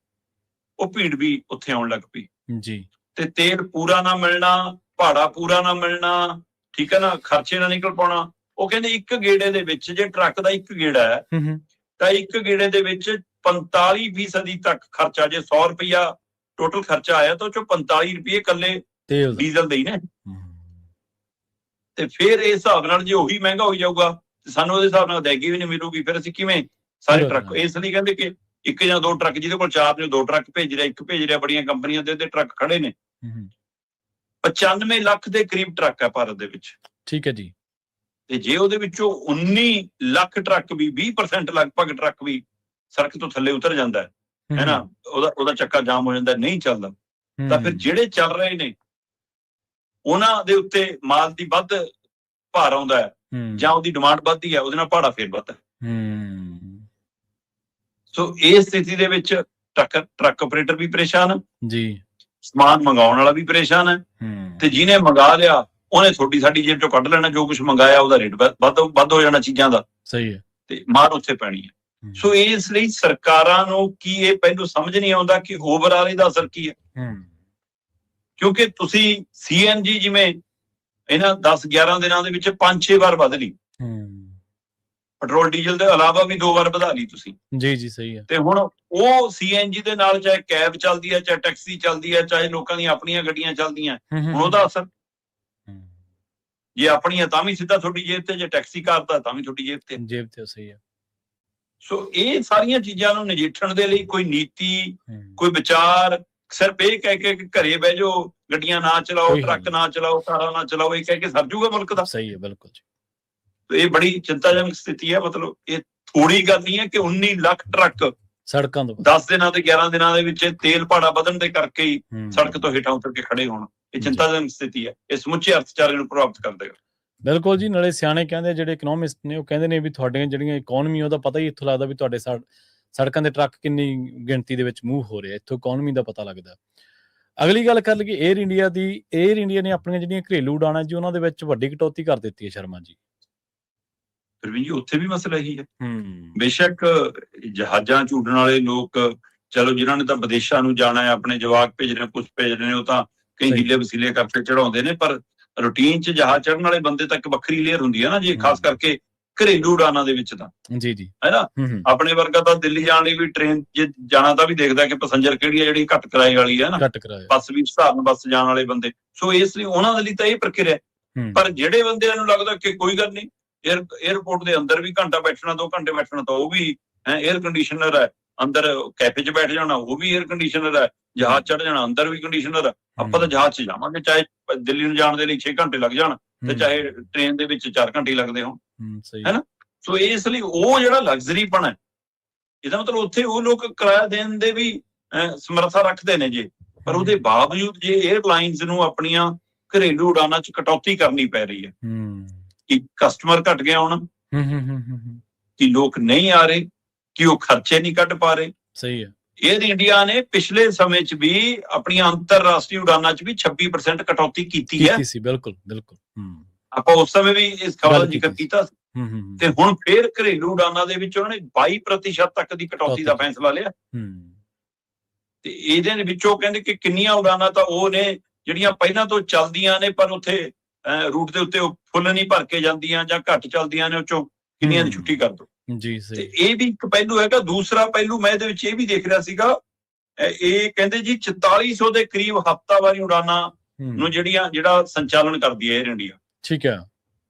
ਉਹ ਭੀੜ ਵੀ ਉੱਥੇ ਆਉਣ ਲੱਗ ਪਈ ਜੀ। ਤੇ ਤੇਲ ਪੂਰਾ ਨਾ ਮਿਲਣਾ, ਭਾੜਾ ਪੂਰਾ ਨਾ ਮਿਲਣਾ, ਠੀਕ ਹੈ ਨਾ, ਖਰਚੇ ਨਾ ਨਿਕਲ ਪਾਉਣਾ। ਉਹ ਕਹਿੰਦੇ ਇੱਕ ਗੇੜੇ ਦੇ ਵਿੱਚ, ਜੇ ਟਰੱਕ ਦਾ ਇੱਕ ਗੇੜਾ ਹੈ ਤਾਂ ਇੱਕ ਗੇੜੇ ਦੇ ਵਿੱਚ 45% ਤੱਕ ਖਰਚਾ, ਜੇ 100 ਰੁਪਇਆ ਟੋਟਲ ਖਰਚਾ ਆਇਆ ਤਾਂ ਉਹ ਚੋਂ 45 ਰੁਪਏ ਇਕੱਲੇ ਡੀਜ਼ਲ ਦੇ ਹੀ ਨੇ। ਤੇ ਫਿਰ ਇਸ ਹਿਸਾਬ ਨਾਲ ਜੇ ਉਹੀ ਮਹਿੰਗਾ ਹੋ ਜਾਊਗਾ ਤੇ ਸਾਨੂੰ ਉਹਦੇ ਹਿਸਾਬ ਨਾਲ ਅਦਾਇਗੀ ਵੀ ਨਹੀਂ ਮਿਲੂਗੀ, ਫਿਰ ਅਸੀਂ ਕਿਵੇਂ ਸਾਰੇ ਟਰੱਕ। ਇਸ ਲਈ ਕਹਿੰਦੇ ਕਿ ਇੱਕ ਜਾਂ ਦੋ ਟਰੱਕ, ਜਿਹਦੇ ਕੋਲ 4 ਨੇ 2 ਟਰੱਕ ਭੇਜ ਰਿਹਾ, ਇੱਕ ਭੇਜ ਰਿਹਾ, ਬੜੀਆਂ ਕੰਪਨੀਆਂ ਦੇ ਟਰੱਕ ਖੜੇ ਨੇ। 95 ਲੱਖ ਦੇ ਕਰੀਬ ਟਰੱਕ ਹੈ ਭਾਰਤ ਦੇ ਵਿੱਚ, ਠੀਕ ਹੈ ਜੀ। ਤੇ ਜੇ ਉਹਦੇ ਵਿੱਚੋਂ 19 ਲੱਖ ਟਰੱਕ ਵੀ, 20% ਲਗਭਗ ਟਰੱਕ ਵੀ ਸੜਕ ਤੋਂ ਥੱਲੇ ਉਤਰ ਜਾਂਦਾ ਹੈ ਨਾ, ਉਹਦਾ ਚੱਕਾ ਜਾਮ ਹੋ ਜਾਂਦਾ, ਨਹੀਂ ਚੱਲਦਾ, ਤਾਂ ਫਿਰ ਜਿਹੜੇ ਚੱਲ ਰਹੇ ਨੇ ਉਹਨਾਂ ਦੇ ਉੱਤੇ ਮਾਲ ਦੀ ਵੱਧ ਭਾਰ ਆਉਂਦਾ ਹੈ, ਜਾਂ ਉਹਦੀ ਡਿਮਾਂਡ ਵੱਧਦੀ ਹੈ, ਉਹਦੇ ਨਾਲ ਭਾੜਾ ਫੇਰ ਵੱਧਦਾ। ਸੋ ਇਸ ਸਥਿਤੀ ਦੇ ਵਿੱਚ ਟਰੱਕ ਆਪਰੇਟਰ ਵੀ ਪਰੇਸ਼ਾਨ ਹੈ ਜੀ, ਸਮਾਨ ਮੰਗਾਉਣ ਵਾਲਾ ਵੀ ਪਰੇਸ਼ਾਨ ਹੈ, ਤੇ ਜਿਹਨੇ ਮੰਗਾ ਲਿਆ ਉਹਨੇ ਤੁਹਾਡੀ ਸਾਡੀ ਜੇਬ ਚੋਂ ਕੱਢ ਲੈਣਾ, ਜੋ ਕੁਝ ਮੰਗਾਇਆ ਉਹਦਾ ਰੇਟ ਵੱਧ ਹੋ ਜਾਣਾ ਚੀਜ਼ਾਂ ਦਾ, ਸਹੀ ਹੈ, ਤੇ ਮਾਰ ਉੱਥੇ ਪੈਣੀ ਹੈ। ਸੋ ਇਸ ਲਈ ਸਰਕਾਰਾਂ ਨੂੰ ਕੀ ਇਹ ਪਹਿਲੋਂ ਸਮਝ ਨਹੀਂ ਆਉਂਦਾ ਕਿ ਓਵਰਆਲ ਇਹਦਾ ਅਸਰ ਕੀ ਹੈ? ਕਿਉਂਕਿ ਤੁਸੀਂ CNG ਜਿਵੇਂ ਇਹਨਾਂ 10-11 ਦਿਨਾਂ ਦੇ ਵਿੱਚ 5-6 ਵਾਰ ਵੱਧ ਲਈ, ਪੈਟਰੋਲ ਡੀਜ਼ਲ ਦੇ ਇਲਾਵਾ ਵੀ 2 ਵਾਰ ਵਧਾ ਲਈ ਤੁਸੀਂ ਜੀ ਜੀ, ਸਹੀ ਹੈ। ਤੇ ਹੁਣ ਉਹ CNG ਦੇ ਨਾਲ ਚਾਹੇ ਕੈਬ ਚੱਲਦੀ ਹੈ, ਚਾਹੇ ਟੈਕਸੀ ਚੱਲਦੀ ਹੈ, ਚਾਹੇ ਲੋਕਾਂ ਦੀਆਂ ਆਪਣੀਆਂ ਗੱਡੀਆਂ ਚੱਲਦੀਆਂ, ਹੁਣ ਉਹਦਾ ਅਸਰ ਜੇ ਆਪਣੀਆਂ ਤਾਂ ਵੀ ਸਿੱਧਾ ਤੁਹਾਡੀ ਜੇਬ ਤੇ, ਜੇ ਟੈਕਸੀ ਕਾਰ ਦਾ ਤਾਂ ਵੀ ਤੁਹਾਡੀ ਜੇਬ ਤੇ, ਸਹੀ ਹੈ। ਸੋ ਇਹ ਸਾਰੀਆਂ ਚੀਜ਼ਾਂ ਨੂੰ ਨਜਿੱਠਣ ਦੇ ਲਈ ਕੋਈ ਨੀਤੀ, ਕੋਈ ਵਿਚਾਰ, ਸਿਰਫ ਇਹ ਕਹਿ ਕੇ ਘਰੇ ਬਹਿ ਜਾਓ, ਗੱਡੀਆਂ ਨਾ ਚਲਾਓ, ਟਰੱਕ ਨਾ ਚਲਾਓ, ਕਾਰਾਂ ਨਾ ਚਲਾਓ, ਇਹ ਕਹਿ ਕੇ ਸਰ ਜੂਗਾ ਮੁਲਕ ਦਾ? ਸਹੀ ਹੈ, ਬਿਲਕੁਲ ਜੀ। ਇਹ ਬੜੀ ਚਿੰਤਾਜਨਕ ਸਥਿਤੀ ਹੈ। ਮਤਲਬ ਇਹ ਥੋੜੀ ਗੱਲ ਨਹੀਂ ਹੈ ਕਿ 19 ਲੱਖ ਟਰੱਕ ਸੜਕਾਂ ਤੋਂ 10 ਦਿਨਾਂ ਤੇ 11 ਦਿਨਾਂ ਦੇ ਵਿੱਚ ਤੇਲ ਭਾੜਾ ਵਧਣ ਦੇ ਕਰਕੇ ਹੀ ਸੜਕ ਤੋਂ ਹੇਠਾਂ ਉਤਰ ਕੇ ਖੜੇ ਹੋਣ। ਇਹ ਚਿੰਤਾਜਨਕ ਸਥਿਤੀ ਹੈ, ਇਹ ਸਮੁੱਚੇ ਅਰਥਚਾਰੇ ਨੂੰ ਪ੍ਰਭਾਵਿਤ ਕਰ ਦੇਗਾ। ਬਿਲਕੁਲ ਜੀ, ਨਾਲੇ ਸਿਆਣੇ ਕਹਿੰਦੇ, ਜਿਹੜੇ ਇਕਨੋਮਿਸਟ ਨੇ, ਉਹ ਕਹਿੰਦੇ ਨੇ ਵੀ ਤੁਹਾਡੀਆਂ ਜਿਹੜੀਆਂ ਇਕਨੋਮੀ, ਉਹਦਾ ਪਤਾ ਹੀ ਇੱਥੋਂ ਲੱਗਦਾ ਵੀ ਤੁਹਾਡੇ ਸੜਕਾਂ ਦੇ ਟਰੱਕ ਕਿੰਨੀ ਗਿਣਤੀ ਦੇ ਵਿੱਚ ਮੂਵ ਹੋ ਰਹੇ, ਇੱਥੋਂ ਇਕਨੋਮੀ ਦਾ ਪਤਾ ਲੱਗਦਾ। ਅਗਲੀ ਗੱਲ ਕਰ ਲਈਏ ਏਅਰ ਇੰਡੀਆ ਦੀ। ਏਅਰ ਇੰਡੀਆ ਨੇ ਆਪਣੀਆਂ ਜਿਹੜੀਆਂ ਘਰੇਲੂ ਉਡਾਣਾਂ ਜੀ, ਉਹਨਾਂ ਦੇ ਵਿੱਚ ਵੱਡੀ ਕਟੌਤੀ ਕਰ ਦਿੱਤੀ ਹੈ ਸ਼ਰਮਾ ਜੀ। ਪ੍ਰਵੀਨ ਜੀ, ਉੱਥੇ ਵੀ ਮਸਲਾ ਇਹੀ ਹੈ। ਬੇਸ਼ੱਕ ਜਹਾਜ਼ਾਂ ਚ ਉੱਡਣ ਵਾਲੇ ਲੋਕ, ਚਲੋ ਜਿਨ੍ਹਾਂ ਨੇ ਤਾਂ ਵਿਦੇਸ਼ਾਂ ਨੂੰ ਜਾਣਾ ਹੈ, ਆਪਣੇ ਜਵਾਕ ਭੇਜ ਰਹੇ, ਕੁਝ ਭੇਜ ਰਹੇ ਨੇ, ਉਹ ਤਾਂ ਕਈ ਹੀਲੇ ਵਸੀਲੇ ਕਰਕੇ ਚੜਾਉਂਦੇ ਨੇ, ਪਰ ਰੂਟੀਨ ਚ ਜਹਾਜ਼ ਚੜ੍ਹਨ ਵਾਲੇ ਬੰਦੇ ਤਾਂ ਇੱਕ ਵੱਖਰੀ ਲੇਅਰ ਹੁੰਦੀ ਹੈ ਨਾ ਜੀ, ਖਾਸ ਕਰਕੇ ਘਰੇਲੂ ਉਡਾਨਾਂ ਦੇ ਵਿੱਚ ਤਾਂ ਜੀ ਜੀ, ਹੈ ਨਾ। ਆਪਣੇ ਵਰਗਾ ਤਾਂ ਦਿੱਲੀ ਜਾਣ ਲਈ ਵੀ ਟ੍ਰੇਨ ਜੇ ਜਾਣਾ ਤਾਂ ਵੀ ਦੇਖਦਾ ਕਿ ਪੈਸੰਜਰ ਕਿਹੜੀ ਹੈ, ਜਿਹੜੀ ਘੱਟ ਕਿਰਾਏ ਵਾਲੀ ਹੈ ਨਾ, ਬੱਸ ਵੀ ਸਧਾਰਨ ਬੱਸ ਜਾਣ ਵਾਲੇ ਬੰਦੇ। ਸੋ ਇਸ ਲਈ ਉਹਨਾਂ ਦੇ ਲਈ ਤਾਂ ਇਹ ਪ੍ਰਕਿਰਿਆ। ਪਰ ਜਿਹੜੇ ਬੰਦਿਆਂ ਨੂੰ ਲੱਗਦਾ ਕਿ ਕੋਈ ਗੱਲ ਨਹੀਂ, 에ਅਰਪੋਰਟ ਦੇ ਅੰਦਰ ਵੀ ਘੰਟਾ ਬੈਠਣਾ, 2 ਘੰਟੇ ਬੈਠਣਾ, ਤਾਂ ਉਹ ਵੀ 에ਅਰ ਕੰਡੀਸ਼ਨਰ ਹੈ, ਅੰਦਰ ਕੈਫੇ 'ਚ ਬੈਠ ਜਾਣਾ ਉਹ ਵੀ 에ਅਰ ਕੰਡੀਸ਼ਨਰ ਹੈ, ਜਹਾਜ਼ ਚੜ੍ਹ ਜਾਣਾ ਅੰਦਰ ਵੀ ਕੰਡੀਸ਼ਨਰ ਹੈ। ਆਪਾਂ ਤਾਂ ਜਹਾਜ਼ 'ਚ ਜਾਵਾਂਗੇ, ਚਾਹੇ ਦਿੱਲੀ ਨੂੰ ਜਾਣ ਦੇ ਲਈ 6 ਘੰਟੇ ਲੱਗ ਜਾਣ, ਤੇ ਚਾਹੇ ਟ੍ਰੇਨ ਦੇ ਵਿੱਚ 4 ਘੰਟੇ ਲੱਗਦੇ ਹੋਣ, ਹੈ ਨਾ। ਸੋ ਇਸ ਲਈ ਉਹ ਜਿਹੜਾ ਲਗਜ਼ਰੀਪਣ ਹੈ, ਇਹਦਾ ਮਤਲਬ ਉੱਥੇ ਉਹ ਲੋਕ ਕਿਰਾਇਆ ਦੇਣ ਦੇ ਵੀ ਸਮਰੱਥਾ ਰੱਖਦੇ ਨੇ ਜੀ, ਪਰ ਉਹਦੇ ਬਾਵਜੂਦ ਜੇ 에ਅਰਲਾਈਨਸ ਨੂੰ ਆਪਣੀਆਂ ਘਰੇਲੂ ਉਡਾਨਾਂ 'ਚ ਕਟੌਤੀ ਕਰਨੀ ਪੈ ਰਹੀ ਹੈ ਕਿ ਕਸਟਮਰ ਘਟ ਗਿਆ ਹੁਣ, ਕਿ ਲੋਕ ਨਹੀਂ ਆ ਰਹੇ, ਕਿ ਉਹ ਖਰਚੇ ਨਹੀਂ ਕੱਢ ਪਾ ਰਹੇ। ਸਹੀ ਹੈ। ਏਅਰ ਇੰਡੀਆ ਨੇ ਪਿਛਲੇ ਸਮੇਂ 'ਚ ਵੀ ਆਪਣੀਆਂ ਅੰਤਰਰਾਸ਼ਟਰੀ ਉਡਾਨਾਂ 'ਚ ਵੀ 22% ਕਟੌਤੀ ਕੀਤੀ ਹੈ। ਬਿਲਕੁਲ ਬਿਲਕੁਲ, ਆਪਾਂ ਉਸ ਸਮੇਂ ਵੀ ਇਸ ਖਬਰ ਦਾ ਜ਼ਿਕਰ ਕੀਤਾ। ਤੇ ਹੁਣ ਫੇਰ ਘਰੇਲੂ ਉਡਾਨਾਂ ਦੇ ਵਿੱਚ ਉਹਨਾਂ ਨੇ 22% ਤੱਕ ਦੀ ਕਟੌਤੀ ਦਾ ਫੈਸਲਾ ਲਿਆ। ਤੇ ਇਹਦੇ ਵਿੱਚੋਂ ਕਹਿੰਦੇ ਕਿ ਕਿੰਨੀਆਂ ਉਡਾਨਾਂ ਤਾਂ ਉਹ ਨੇ ਜਿਹੜੀਆਂ ਪਹਿਲਾਂ ਤੋਂ ਚੱਲਦੀਆਂ ਨੇ, ਪਰ ਉੱਥੇ ਰੂਟ ਦੇ ਉੱਤੇ ਫੁੱਲ ਨਹੀਂ ਭਰ ਕੇ ਜਾਂਦੀਆਂ ਜਾਂ ਘੱਟ ਚੱਲਦੀਆਂ ਨੇ, ਉਹ ਚੋਂ ਕਿੰਨੀਆਂ ਦੀ ਛੁੱਟੀ ਕਰ ਦੋ ਜੀ। ਤੇ ਇਹ ਵੀ ਇੱਕ ਪਹਿਲੂ ਹੈਗਾ। ਦੂਸਰਾ ਪਹਿਲੂ ਮੈਂ ਇਹਦੇ ਵਿੱਚ ਇਹ ਵੀ ਦੇਖ ਰਿਹਾ ਸੀਗਾ, ਇਹ ਕਹਿੰਦੇ ਜੀ 4400 ਦੇ ਕਰੀਬ ਹਫ਼ਤਾਵਾਰੀ ਉਡਾਨਾਂ ਨੂੰ ਜਿਹੜਾ ਸੰਚਾਲਨ ਕਰਦੀ ਹੈ ਏਅਰ ਇੰਡੀਆ। ਠੀਕ ਹੈ।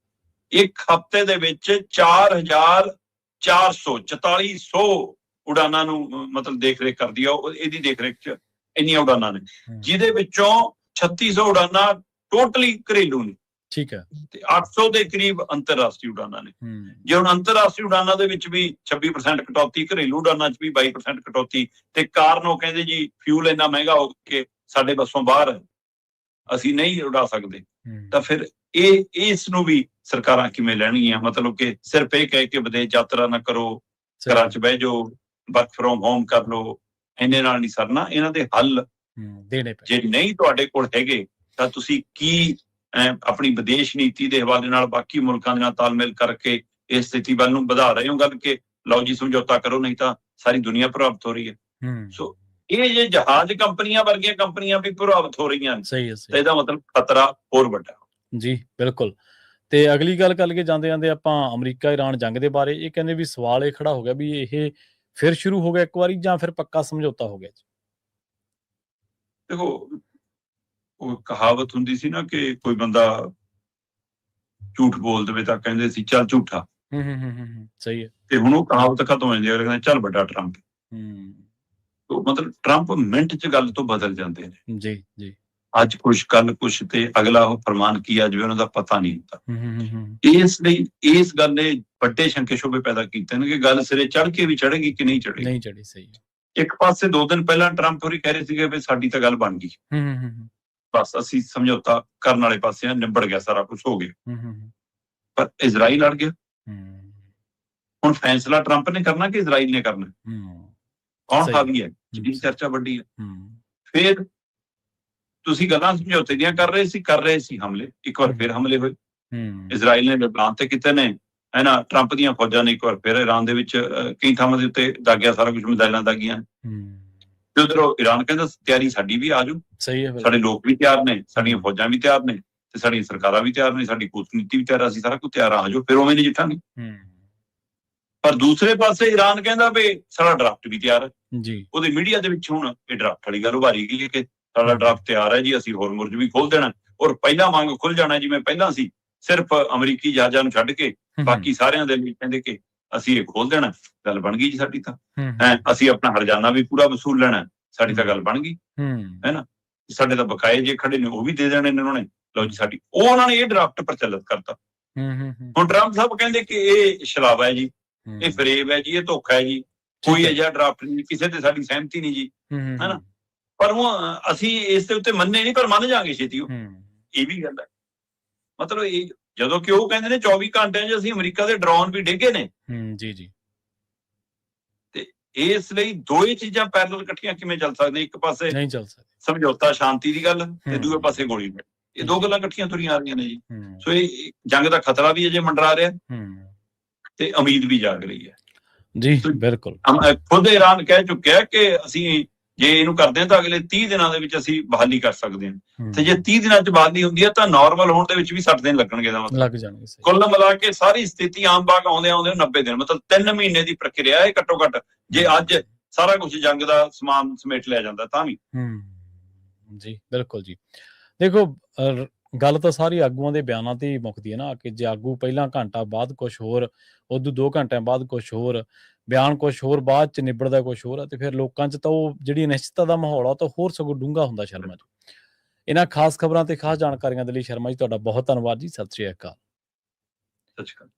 ਇੱਕ ਹਫ਼ਤੇ ਦੇ ਵਿੱਚ 4400 ਉਡਾਨਾਂ ਨੂੰ ਮਤਲਬ ਦੇਖ ਰੇਖ ਕਰਦੀ ਆ, ਇਹਦੀ ਦੇਖ ਰੇਖ 'ਚ ਇੰਨੀਆਂ ਉਡਾਨਾਂ ਨੇ, ਜਿਹਦੇ ਵਿੱਚੋਂ 3600 ਉਡਾਨਾਂ ਟੋਟਲੀ ਘਰੇਲੂ ਨੇ। ਠੀਕ ਹੈ। ਤੇ 800 ਦੇ ਕਰੀਬ ਅੰਤਰਰਾਸ਼ਟਰੀ ਉਡਾਨਾਂ ਨੇ। ਜੇ ਹੁਣ ਅੰਤਰਰਾਸ਼ਟਰੀ ਉਡਾਨਾਂ ਦੇ ਵਿੱਚ ਵੀ 26% ਕਟੌਤੀ, ਘਰੇਲੂ ਉਡਾਨਾਂ 'ਚ ਵੀ 22% ਕਟੌਤੀ, ਤੇ ਕਾਰਨ ਉਹ ਕਹਿੰਦੇ ਜੀ ਫਿਊਲ ਇੰਨਾ ਮਹਿੰਗਾ ਹੋ ਕੇ ਸਾਡੇ ਬੱਸੋਂ ਬਾਹਰ ਅਸੀਂ ਨਹੀਂ ਉਡਾ ਸਕਦੇ, ਤਾਂ ਫਿਰ ਇਸ ਨੂੰ ਵੀ ਸਰਕਾਰਾਂ ਕਿਵੇਂ ਲੈਣਗੀਆਂ? ਮਤਲਬ ਕਿ ਸਿਰਫ ਇਹ ਕਹਿ ਕੇ ਵਿਦੇਸ਼ ਯਾਤਰਾ ਨਾ ਕਰੋ, ਘਰਾਂ 'ਚ ਬਹਿ ਜਾਓ, ਵਰਕ ਫਰੋਮ ਹੋਮ ਕਰ ਲਓ, ਇੰਨੇ ਨਾਲ ਨਹੀਂ ਸਰਨਾ, ਇਹਨਾਂ ਦੇ ਹੱਲ ਦੇਣੇ ਪਏ। ਜੇ ਨਹੀਂ ਤੁਹਾਡੇ ਕੋਲ ਹੈਗੇ ਤਾਂ ਤੁਸੀਂ ਕੀ ਆਪਣੀ ਵਿਦੇਸ਼ ਨੀਤੀ ਦੇ ਹਵਾਲੇ ਨਾਲ ਬਾਕੀ ਮੁਲਕਾਂ ਦੇ ਨਾਲ ਤਾਲਮੇਲ ਕਰਕੇ ਇਸ ਸਥਿਤੀ ਵੱਲ ਨੂੰ ਵਧਾ ਰਹੇ ਹੋ ਗੱਲ ਕਿ ਲਓ ਜੀ ਸਮਝੌਤਾ ਕਰੋ, ਨਹੀਂ ਤਾਂ ਸਾਰੀ ਦੁਨੀਆ ਪ੍ਰਭਾਵਿਤ ਹੋ ਰਹੀ ਹੈ। ਸੋ ਇਹ ਜੇ ਜਹਾਜ਼ ਕੰਪਨੀਆਂ ਵਰਗੀਆਂ ਕੰਪਨੀਆਂ ਵੀ ਪ੍ਰਭਾਵਿਤ ਹੋ ਰਹੀਆਂ ਨੇ, ਸਹੀ ਹੈ, ਤਾਂ ਇਹਦਾ ਮਤਲਬ ਖਤਰਾ ਹੋਰ ਵੱਡਾ ਜੀ। ਬਿਲਕੁਲ। ਤੇ ਅਗਲੀ ਗੱਲ ਕਰ ਕੇ ਜਾਂਦੇ ਆਪਾਂ ਅਮਰੀਕਾ ਇਰਾਨ ਜੰਗ ਦੇ ਬਾਰੇ। ਇਹ ਕਹਿੰਦੇ ਵੀ ਸਵਾਲ ਇਹ ਖੜਾ ਹੋ ਗਿਆ ਵੀ ਇਹ ਫਿਰ ਸ਼ੁਰੂ ਹੋ ਗਿਆ ਇੱਕ ਵਾਰੀ ਜਾਂ ਫਿਰ ਪੱਕਾ ਸਮਝੌਤਾ ਹੋ ਗਿਆ ਜੀ? ਦੇਖੋ, ਉਹ ਕਹਾਵਤ ਹੁੰਦੀ ਸੀ ਨਾ ਕਿ ਕੋਈ ਬੰਦਾ ਝੂਠ ਬੋਲ ਦੇਵੇ ਤਾਂ ਕਹਿੰਦੇ ਸੀ ਚੱਲ ਝੂਠਾ। ਸਹੀ ਹੈ। ਤੇ ਹੁਣ ਉਹ ਕਹਾਵਤ ਖਤਮ ਹੋ ਜਾਂਦੀ ਹੈ, ਕਹਿੰਦੇ ਚੱਲ ਵੱਡਾ ਟਰੰਪ। ਮਤਲਬ ਟਰੰਪ ਮਿੰਟ 'ਚ ਗੱਲ ਤੋਂ ਬਦਲ ਜਾਂਦੇ ਨੇ। ਜੀ ਜੀ। ਅੱਜ ਕੁਛ ਕੱਲ ਕੁਛ ਤੇ ਅਗਲਾ ਉਹ ਫਰਮਾਨ ਕੀ ਆ ਜਾਵੇ ਉਹਨਾਂ ਦਾ ਪਤਾ ਨਹੀਂ ਹੁੰਦਾ। ਇਸ ਲਈ ਇਸ ਗੱਲ ਨੇ ਵੱਡੇ ਸ਼ੰਕੇ ਸ਼ੋਭੇ ਪੈਦਾ ਕੀਤੇ ਨੇ ਕਿ ਗੱਲ ਸਿਰੇ ਚੜ ਕੇ ਵੀ ਚੜੇਗੀ ਕਿ ਨਹੀਂ ਚੜੇਗੀ। ਨਹੀਂ ਚੜੀ। ਸਹੀ। ਇੱਕ ਪਾਸੇ 2 ਦਿਨ ਪਹਿਲਾਂ ਟਰੰਪ ਹੋਰੀ ਕਹਿ ਰਹੇ ਸੀਗੇ ਵੀ ਸਾਡੀ ਤਾਂ ਗੱਲ ਬਣ ਗਈ, ਬਸ ਅਸੀਂ ਸਮਝੌਤਾ ਕਰਨ ਵਾਲੇ ਪਾਸੇ ਆ, ਨਿਬੜ ਗਿਆ, ਸਾਰਾ ਕੁਝ ਹੋ ਗਿਆ। ਪਰ ਇਜ਼ਰਾਈਲ ਅੜ ਗਿਆ। ਹੁਣ ਫੈਸਲਾ ਟਰੰਪ ਨੇ ਕਰਨਾ ਕਿ ਇਜ਼ਰਾਈਲ ਨੇ ਕਰਨਾ? ਕੌਣ ਹਾਵੀ ਹੈ? ਜਿਹੜੀ ਚਰਚਾ ਵੱਡੀ ਹੈ। ਫਿਰ ਤੁਸੀਂ ਗੱਲਾਂ ਸਮਝੌਤੇ ਦੀਆਂ ਕਰ ਰਹੇ ਸੀ ਹਮਲੇ, ਇੱਕ ਵਾਰ ਫਿਰ ਹਮਲੇ ਹੋਏ। ਇਜ਼ਰਾਈਲ ਨੇ ਲਬਨਾਨ ਤੇ ਕੀਤੇ ਨੇ, ਹੈ ਨਾ। ਟਰੰਪ ਦੀਆਂ ਫੌਜਾਂ ਨੇ ਇੱਕ ਵਾਰ ਫਿਰ ਇਰਾਨ ਦੇ ਵਿੱਚ ਕਈ ਥਾਵਾਂ ਦੇ ਉੱਤੇ ਦਾਗਿਆ, ਸਾਰਾ ਕੁਝ ਮਿਜ਼ਾਈਲਾਂ ਦਾਗੀਆਂ। ਤੇ ਉਧਰੋਂ ਇਰਾਨ ਕਹਿੰਦਾ ਤਿਆਰੀ ਸਾਡੀ ਵੀ ਆ ਜਾਓ। ਸਹੀ ਹੈ। ਸਾਡੇ ਲੋਕ ਵੀ ਤਿਆਰ ਨੇ, ਸਾਡੀਆਂ ਫੌਜਾਂ ਵੀ ਤਿਆਰ ਨੇ, ਤੇ ਸਾਡੀਆਂ ਸਰਕਾਰਾਂ ਵੀ ਤਿਆਰ ਨੇ, ਸਾਡੀ ਕੂਟਨੀਤੀ ਵੀ ਤਿਆਰ, ਅਸੀਂ ਸਾਰਾ ਕੁਝ ਤਿਆਰ ਆ ਜਾਓ, ਫਿਰ ਉਵੇਂ ਨਜਿੱਠਾਂਗੇ। ਪਰ ਦੂਸਰੇ ਪਾਸੇ ਇਰਾਨ ਕਹਿੰਦਾ ਵੀ ਸਾਡਾ ਡਰਾਫਟ ਵੀ ਤਿਆਰ ਹੈ ਜੀ। ਉਹਦੇ ਮੀਡੀਆ ਦੇ ਵਿੱਚ ਹੁਣ ਇਹ ਡਰਾਫਟ ਵਾਲੀ ਗੱਲ ਉਭਾਰੀ ਗਈ ਕਿ ਸਾਡਾ ਡਰਾਫਟ ਤਿਆਰ ਹੈ ਜੀ, ਅਸੀਂ ਹੋਰਮੁਰਜ ਵੀ ਖੋਲ ਦੇਣਾ, ਔਰ ਪਹਿਲਾਂ ਵਾਂਗ ਖੁੱਲ ਜਾਣਾ ਜਿਵੇਂ ਪਹਿਲਾਂ ਸੀ, ਸਿਰਫ ਅਮਰੀਕੀ ਜਹਾਜ਼ਾਂ ਨੂੰ ਛੱਡ ਕੇ ਬਾਕੀ ਸਾਰਿਆਂ ਦੇ ਲਈ ਕਹਿੰਦੇ ਕਿ ਅਸੀਂ ਇਹ ਖੋਲ ਦੇਣਾ। ਗੱਲ ਬਣ ਗਈ ਜੀ ਸਾਡੀ ਤਾਂ। ਅਸੀਂ ਆਪਣਾ ਹਰਜਾਨਾ ਵੀ ਪੂਰਾ ਵਸੂਲ ਲੈਣਾ, ਸਾਡੀ ਤਾਂ ਗੱਲ ਬਣ ਗਈ, ਹੈ ਨਾ। ਸਾਡੇ ਤਾਂ ਬਕਾਏ ਜੇ ਖੜੇ ਨੇ ਉਹ ਵੀ ਦੇ ਦੇਣੇ ਨੇ ਉਹਨਾਂ ਨੇ, ਲਓ ਜੀ ਸਾਡੀ। ਉਹ ਉਹਨਾਂ ਨੇ ਇਹ ਡਰਾਫਟ ਪ੍ਰਚਲਿਤ ਕਰਤਾ। ਹੁਣ ਟਰੰਪ ਸਾਹਿਬ ਕਹਿੰਦੇ ਕਿ ਇਹ ਛਲਾਵਾ ਹੈ ਜੀ, ਇਹ ਫਰੇਬ ਹੈ ਜੀ, ਇਹ ਧੋਖਾ ਹੈ ਜੀ, ਕੋਈ ਅਜਿਹਾ ਡਰਾਫਟ ਨਹੀਂ, ਕਿਸੇ ਤੇ ਸਾਡੀ ਸਹਿਮਤੀ ਨਹੀਂ ਜੀ, ਹੈ ਨਾ। ਪਰ ਉਹ ਅਸੀਂ ਇਸ ਦੇ ਉੱਤੇ ਮੰਨੇ ਨਹੀਂ, ਪਰ ਮੰਨ ਜਾਗੇ ਛੇਤੀ। ਉਹ ਇਹ ਵੀ ਗੱਲ ਹੈ। ਮਤਲਬ ਇਹ ਜਦੋਂ ਕਿ ਉਹ ਕਹਿੰਦੇ ਨੇ 24 ਘੰਟਿਆਂ 'ਚ ਅਸੀਂ ਅਮਰੀਕਾ ਦੇ ਡਰੋਨ ਵੀ ਡਿੱਗੇ ਨੇ। ਜੀ ਜੀ। ਤੇ ਇਸ ਲਈ ਦੋਏ ਚੀਜ਼ਾਂ ਪੈਰਲਲ ਇਕੱਠੀਆਂ ਕਿਵੇਂ ਚੱਲ ਸਕਦੀਆਂ? ਇੱਕ ਪਾਸੇ ਨਹੀਂ ਚੱਲ ਸਕਦੀ ਸਮਝੌਤਾ, ਸ਼ਾਂਤੀ ਦੀ ਗੱਲ, ਤੇ ਦੂਜੇ ਪਾਸੇ ਗੋਲੀ। ਇਹ ਦੋ ਗੱਲਾਂ ਇਕੱਠੀਆਂ ਤੁਰੀਆਂ ਆ ਰਹੀਆਂ ਨੇ ਜੀ। ਸੋ ਇਹ ਜੰਗ ਦਾ ਖਤਰਾ ਵੀ ਅਜੇ ਮੰਡਰਾ ਰਿਹਾ ਤੇ ਉਮੀਦ ਵੀ ਜਾਗ ਰਹੀ ਹੈ ਜੀ। ਬਿਲਕੁਲ। ਖੁਦ ਇਰਾਨ ਕਹਿ ਚੁੱਕਿਆ ਕਿ ਅਸੀਂ ਜੇ ਇਹਨੂੰ ਕਰਦੇ ਹਾਂ ਤਾਂ ਅਗਲੇ 30 ਦਿਨਾਂ ਦੇ ਵਿੱਚ ਅਸੀਂ ਬਹਾਲੀ ਕਰ ਸਕਦੇ ਹਾਂ। ਤੇ ਜੇ 30 ਦਿਨਾਂ 'ਚ ਬਹਾਲੀ ਹੁੰਦੀ ਹੈ ਤਾਂ ਨਾਰਮਲ ਹੋਣ ਦੇ ਵਿੱਚ ਵੀ 60 ਦਿਨ ਲੱਗਣਗੇ ਦਾ ਮਤਲਬ ਲੱਗ ਜਾਣਗੇ। ਕੁੱਲ ਮਿਲਾ ਕੇ ਸਾਰੀ ਸਥਿਤੀ ਆਮ ਬਾਗ ਆਉਂਦੇ 90 ਦਿਨ, ਮਤਲਬ 3 ਮਹੀਨੇ ਦੀ ਪ੍ਰਕਿਰਿਆ ਹੈ ਘੱਟੋ ਘੱਟ। ਜੇ ਅੱਜ ਸਾਰਾ ਕੁਝ ਜੰਗ ਦਾ ਸਮਾਨ ਸਮੇਟ ਲਿਆ ਜਾਂਦਾ ਤਾਂ ਵੀ। ਜੀ ਬਿਲਕੁਲ ਜੀ। ਦੇਖੋ ਗੱਲ ਤਾਂ ਸਾਰੀ ਆਗੂਆਂ ਦੇ ਬਿਆਨਾਂ ਤੇ ਹੀ ਮੁੱਕਦੀ ਹੈ ਨਾ, ਕਿ ਜੇ ਆਗੂ ਪਹਿਲਾਂ ਘੰਟਾ ਬਾਅਦ ਕੁਛ ਹੋਰ, ਉਦੋਂ 2 ਘੰਟਿਆਂ ਬਾਅਦ ਕੁਛ ਹੋਰ, ਬਿਆਨ ਕੁਛ ਹੋਰ, ਬਾਅਦ ਚ ਨਿਬੜਦਾ ਕੁਛ ਹੋਰ ਆ, ਤੇ ਫਿਰ ਲੋਕਾਂ 'ਚ ਤਾਂ ਉਹ ਜਿਹੜੀ ਅਨਿਸ਼ਚਿਤਤਾ ਦਾ ਮਾਹੌਲ ਆ ਤਾਂ ਹੋਰ ਸਗੋਂ ਡੂੰਘਾ ਹੁੰਦਾ। ਸ਼ਰਮਾ ਜੀ, ਇਹਨਾਂ ਖਾਸ ਖਬਰਾਂ ਤੇ ਖਾਸ ਜਾਣਕਾਰੀਆਂ ਦੇ ਲਈ ਸ਼ਰਮਾ ਜੀ ਤੁਹਾਡਾ ਬਹੁਤ ਧੰਨਵਾਦ ਜੀ। ਸਤਿ ਸ਼੍ਰੀ ਅਕਾਲ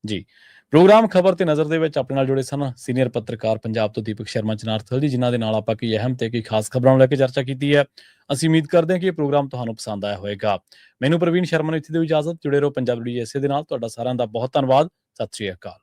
ਜੀ। ਪ੍ਰੋਗਰਾਮ ਖਬਰ ਤੇ ਨਜ਼ਰ ਦੇ ਵਿੱਚ ਆਪਣੇ ਨਾਲ ਜੁੜੇ ਸਨ ਸੀਨੀਅਰ ਪੱਤਰਕਾਰ ਪੰਜਾਬ ਤੋਂ ਦੀਪਕ ਸ਼ਰਮਾ ਚਨਾਰਥਲ ਜੀ, ਜਿਨ੍ਹਾਂ ਦੇ ਨਾਲ ਆਪਾਂ ਕਈ ਅਹਿਮ ਤੇ ਕਈ ਖਾਸ ਖਬਰਾਂ ਨੂੰ ਲੈ ਕੇ ਚਰਚਾ ਕੀਤੀ ਹੈ। ਅਸੀਂ ਉਮੀਦ ਕਰਦੇ ਹਾਂ ਕਿ ਇਹ ਪ੍ਰੋਗਰਾਮ ਤੁਹਾਨੂੰ ਪਸੰਦ ਆਇਆ ਹੋਵੇਗਾ। ਮੈਨੂੰ ਪ੍ਰਵੀਨ ਸ਼ਰਮਾ ਨੂੰ ਇੱਥੇ ਦਿਓ ਇਜਾਜ਼ਤ। ਜੁੜੇ ਰਹੋ ਪੰਜਾਬ ਦੇ ਨਾਲ। ਤੁਹਾਡਾ ਸਾਰਿਆਂ ਦਾ ਬਹੁਤ ਧੰਨਵਾਦ। ਸਤਿ ਸ਼੍ਰੀ ਅਕਾਲ।